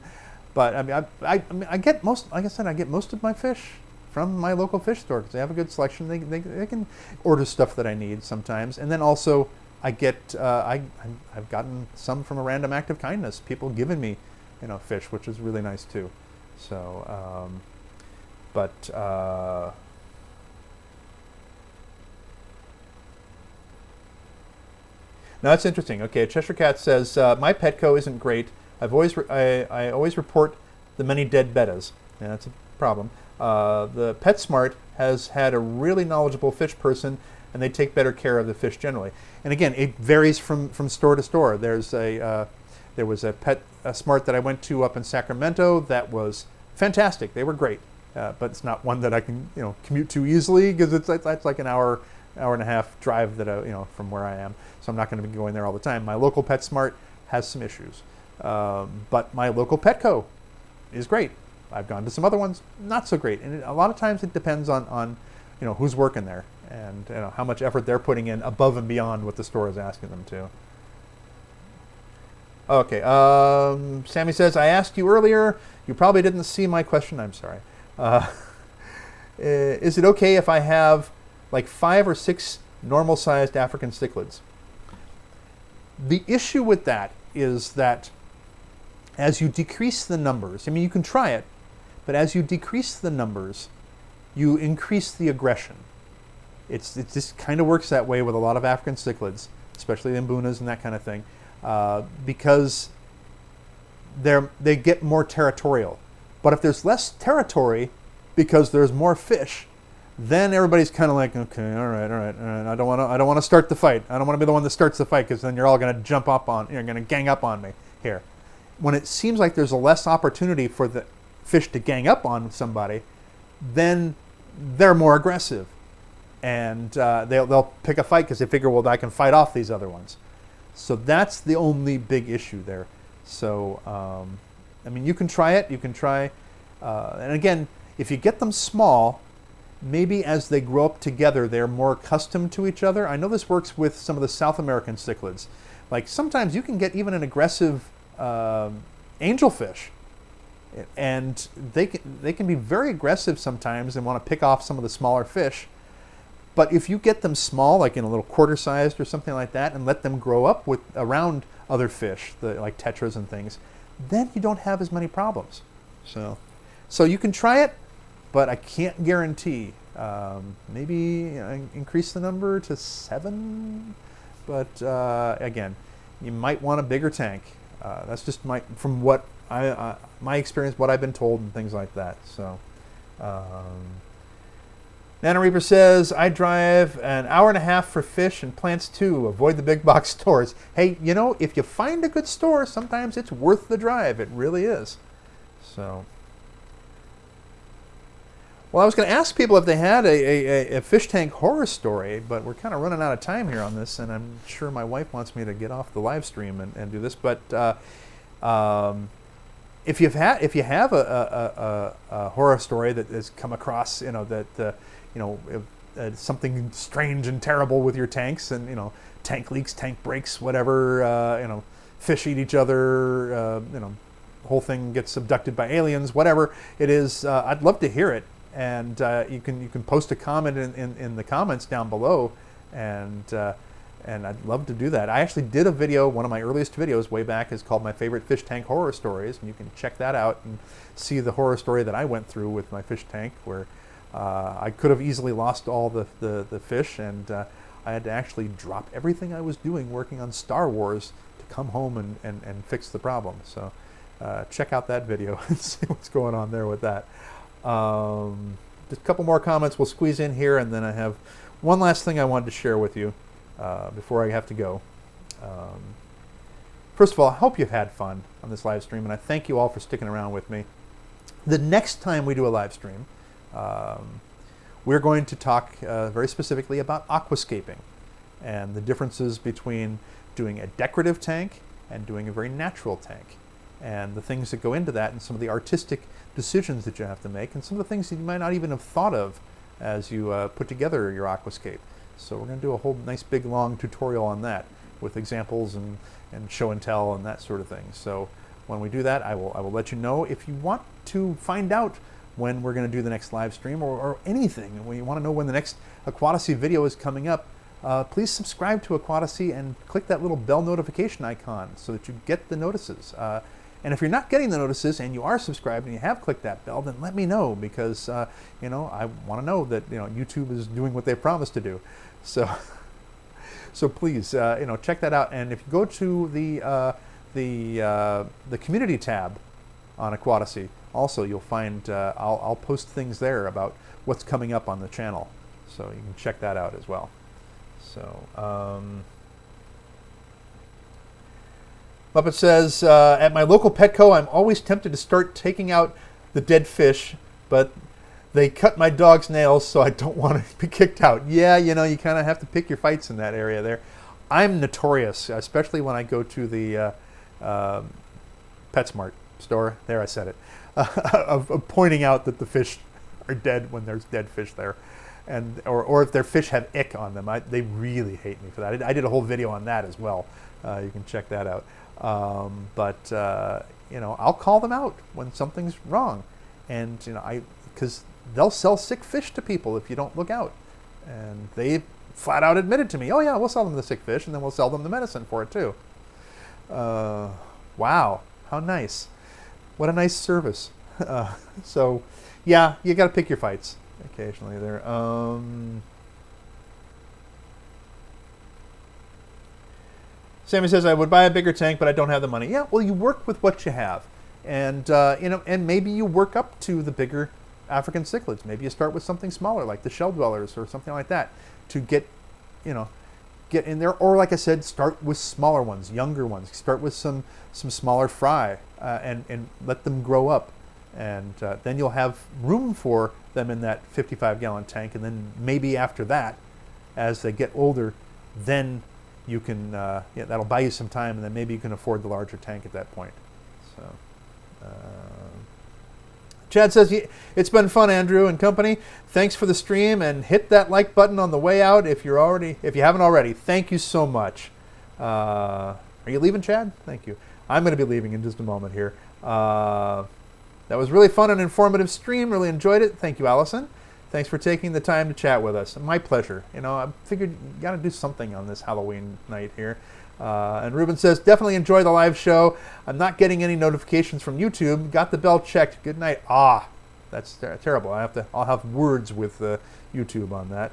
But I get most. Like I said, I get most of my fish from my local fish store because they have a good selection. They can order stuff that I need sometimes, and then also I get. I've gotten some from a random act of kindness. People giving me, fish, which is really nice too. So, Now that's interesting. Okay, Cheshire Cat says, my Petco isn't great. I always report the many dead bettas. Yeah, that's a problem. The PetSmart has had a really knowledgeable fish person, and they take better care of the fish generally. And again, it varies from store to store. There was a PetSmart that I went to up in Sacramento that was fantastic. They were great, but it's not one that I can commute to easily because it's like an hour and a half drive from where I am. So I'm not going to be going there all the time. My local PetSmart has some issues, but my local Petco is great. I've gone to some other ones, not so great. And a lot of times it depends on who's working there and how much effort they're putting in above and beyond what the store is asking them to. Okay, Sammy says, I asked you earlier. You probably didn't see my question. I'm sorry. Is it okay if I have like 5 or 6 normal-sized African cichlids? The issue with that is that as you decrease the numbers, you can try it, but as you decrease the numbers, you increase the aggression. It just kind of works that way with a lot of African cichlids, especially the mbunas and that kind of thing, because they get more territorial. But if there's less territory because there's more fish, then everybody's kind of like, okay, all right. I don't want to start the fight. I don't want to be the one that starts the fight because then you're all going to you're going to gang up on me here. When it seems like there's a less opportunity for the fish to gang up on somebody, then they're more aggressive, and they'll pick a fight because they figure, well, I can fight off these other ones. So that's the only big issue there. So you can try it. You can try, and again, if you get them small, maybe as they grow up together, they're more accustomed to each other. I know this works with some of the South American cichlids. Like sometimes you can get even an aggressive angelfish, and they can be very aggressive sometimes and want to pick off some of the smaller fish. But if you get them small, like in a little quarter-sized or something like that, and let them grow up around other fish, like tetras and things, then you don't have as many problems. So you can try it, but I can't guarantee. Maybe increase the number to 7, but again, you might want a bigger tank. That's just from what my experience, what I've been told, and things like that. So, Nana Reaper says, I drive an hour and a half for fish and plants too. Avoid the big box stores. Hey, you know, if you find a good store, sometimes it's worth the drive. It really is. So, well, I was going to ask people if they had a fish tank horror story, but we're kind of running out of time here on this, and I'm sure my wife wants me to get off the live stream and do this. But if you have a horror story that has come across, you know, that something strange and terrible with your tanks, and, you know, tank leaks, tank breaks, whatever, you know, fish eat each other, you know, whole thing gets abducted by aliens, whatever it is, I'd love to hear it. And you can post a comment in the comments down below, and I'd love to do that. I actually did a video, one of my earliest videos way back is called My Favorite Fish Tank Horror Stories, and you can check that out and see the horror story that I went through with my fish tank, where I could have easily lost all the fish, and I had to actually drop everything I was doing working on Star Wars to come home and fix the problem. So check out that video and see what's going on there with that. Just a couple more comments we'll squeeze in here, and then I have one last thing I wanted to share with you before I have to go. First of all, I hope you've had fun on this live stream, and I thank you all for sticking around with me. The next time we do a live stream, we're going to talk very specifically about aquascaping and the differences between doing a decorative tank and doing a very natural tank, and the things that go into that, and some of the artistic decisions that you have to make, and some of the things that you might not even have thought of as you put together your aquascape. So we're going to do a whole nice big long tutorial on that with examples and show and tell and that sort of thing. So when we do that, I will let you know. If you want to find out when we're going to do the next live stream, or anything, when you want to know when the next Aquatasy video is coming up, please subscribe to Aquatasy and click that little bell notification icon so that you get the notices. And if you're not getting the notices and you are subscribed and you have clicked that bell, then let me know, because you know, I want to know that, you know, YouTube is doing what they promised to do. So please, you know, check that out. And if you go to the community tab on Aquatasy, also you'll find I'll post things there about what's coming up on the channel, so you can check that out as well. So. Muppet says, at my local Petco, I'm always tempted to start taking out the dead fish, but they cut my dog's nails, so I don't want to be kicked out. Yeah, you know, you kind of have to pick your fights in that area there. I'm notorious, especially when I go to the PetSmart store, there I said it, of pointing out that the fish are dead when there's dead fish there. And, or if their fish have ick on them. They really hate me for that. I did a whole video on that as well. You can check that out. You know, I'll call them out when something's wrong, and, you know, because they'll sell sick fish to people if you don't look out, and they flat out admitted to me, oh yeah, we'll sell them the sick fish, and then we'll sell them the medicine for it too. Wow, how nice! What a nice service. So, yeah, you got to pick your fights occasionally there. Sammy says, I would buy a bigger tank, but I don't have the money. Yeah, well, you work with what you have. And, you know, and maybe you work up to the bigger African cichlids. Maybe you start with something smaller, like the shell dwellers or something like that, to get, you know, get in there. Or, like I said, start with smaller ones, younger ones. Start with some smaller fry and let them grow up. And then you'll have room for them in that 55-gallon tank. And then maybe after that, as they get older, then you can, yeah, that'll buy you some time, and then maybe you can afford the larger tank at that point. So, Chad says, it's been fun, Andrew and company. Thanks for the stream, and hit that like button on the way out if you haven't already. Thank you so much. Are you leaving, Chad? Thank you. I'm going to be leaving in just a moment here. That was really fun and informative stream. Really enjoyed it. Thank you, Allison. Thanks for taking the time to chat with us. My pleasure. You know, I figured you got to do something on this Halloween night here. And Ruben says, definitely enjoy the live show. I'm not getting any notifications from YouTube. Got the bell checked. Good night. That's terrible. I'll have words with YouTube on that.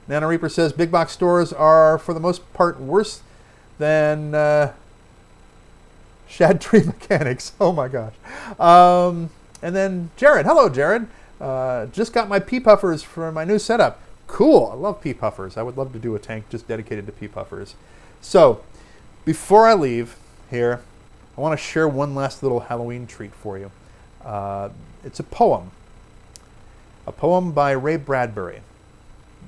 Nano Reaper says, big box stores are for the most part worse than Shad Tree Mechanics. Oh my gosh. And then Jared. Hello, Jared. Just got my pea puffers for my new setup. Cool. I love pea puffers. I would love to do a tank just dedicated to pea puffers. So, before I leave here, I want to share one last little Halloween treat for you. It's a poem by Ray Bradbury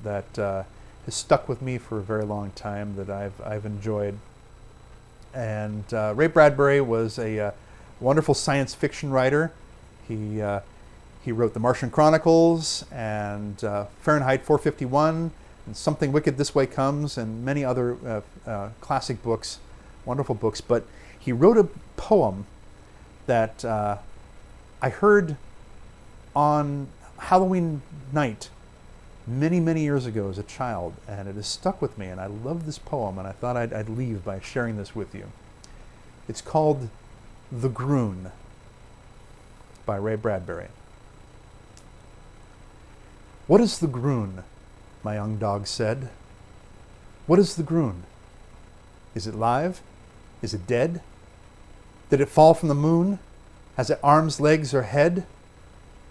that has stuck with me for a very long time, that I've enjoyed. And Ray Bradbury was a wonderful science fiction writer. He wrote The Martian Chronicles and Fahrenheit 451 and Something Wicked This Way Comes and many other classic books, wonderful books. But he wrote a poem that I heard on Halloween night many, many years ago as a child, and it has stuck with me, and I love this poem, and I thought I'd leave by sharing this with you. It's called The Groon by Ray Bradbury. "What is the groon?" my young dog said. "What is the groon? Is it live? Is it dead? Did it fall from the moon? Has it arms, legs, or head?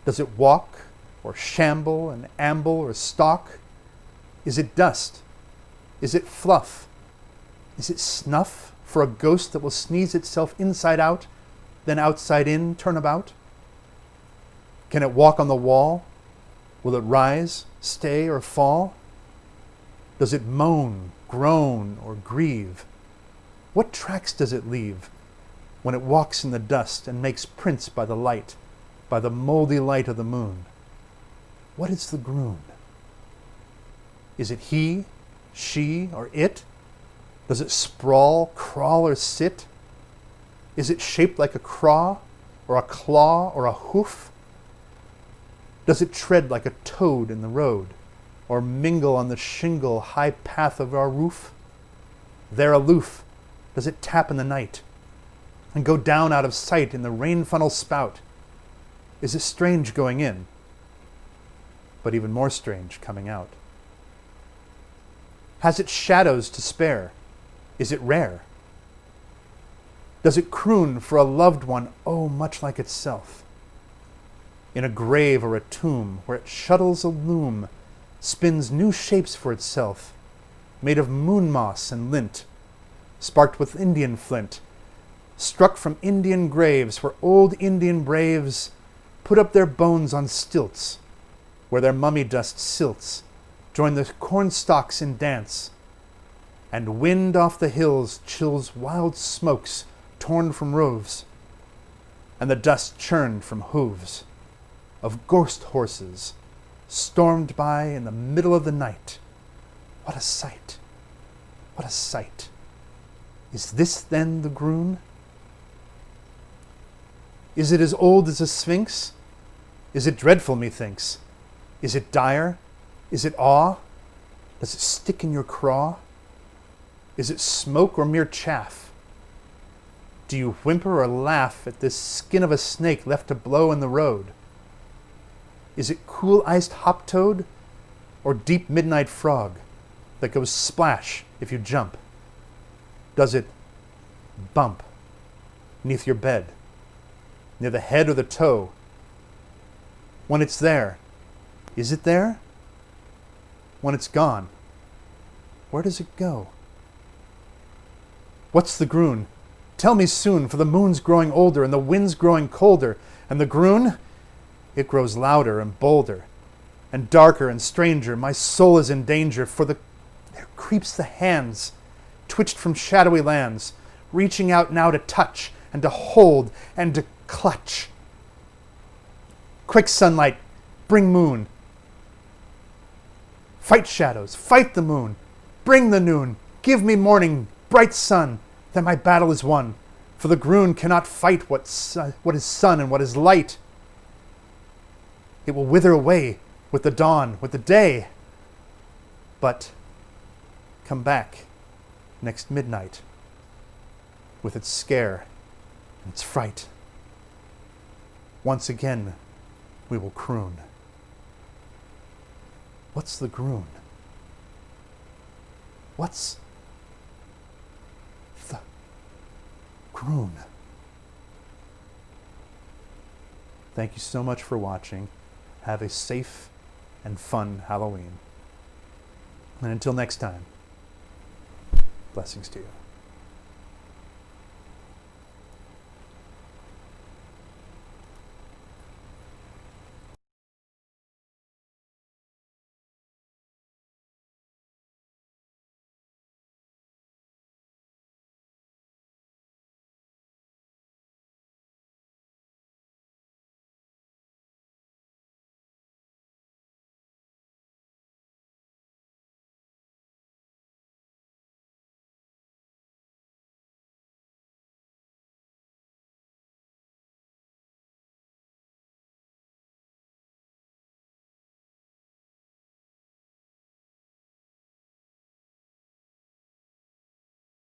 Does it walk, or shamble, and amble, or stalk? Is it dust? Is it fluff? Is it snuff for a ghost that will sneeze itself inside out, then outside in, turn about? Can it walk on the wall? Will it rise, stay, or fall? Does it moan, groan, or grieve? What tracks does it leave when it walks in the dust and makes prints by the light, by the moldy light of the moon? What is the groon? Is it he, she, or it? Does it sprawl, crawl, or sit? Is it shaped like a craw, or a claw, or a hoof? Does it tread like a toad in the road, or mingle on the shingle high path of our roof? There aloof, does it tap in the night, and go down out of sight in the rain funnel spout? Is it strange going in, but even more strange coming out? Has it shadows to spare? Is it rare? Does it croon for a loved one, oh, much like itself? In a grave or a tomb, where it shuttles a loom, spins new shapes for itself, made of moon moss and lint, sparked with Indian flint, struck from Indian graves, where old Indian braves put up their bones on stilts, where their mummy dust silts, join the corn stalks in dance, and wind off the hills chills wild smokes torn from roofs, and the dust churned from hooves of ghost horses stormed by in the middle of the night. What a sight! What a sight! Is this then the groon? Is it as old as a sphinx? Is it dreadful, methinks? Is it dire? Is it awe? Does it stick in your craw? Is it smoke or mere chaff? Do you whimper or laugh at this skin of a snake left to blow in the road? Is it cool iced hop toad or deep midnight frog that goes splash if you jump? Does it bump neath your bed, near the head or the toe? When it's there, is it there? When it's gone, where does it go? What's the groon? Tell me soon, for the moon's growing older and the wind's growing colder, and the groon, it grows louder and bolder and darker and stranger. My soul is in danger, for there creeps the hands, twitched from shadowy lands, reaching out now to touch and to hold and to clutch. Quick sunlight, bring moon. Fight shadows, fight the moon. Bring the noon, give me morning, bright sun, that my battle is won. For the groon cannot fight what is sun and what is light. It will wither away with the dawn, with the day. But come back next midnight with its scare and its fright. Once again, we will croon. What's the groon? What's the groon? Thank you so much for watching. have a safe and fun Halloween. And until next time, blessings to you.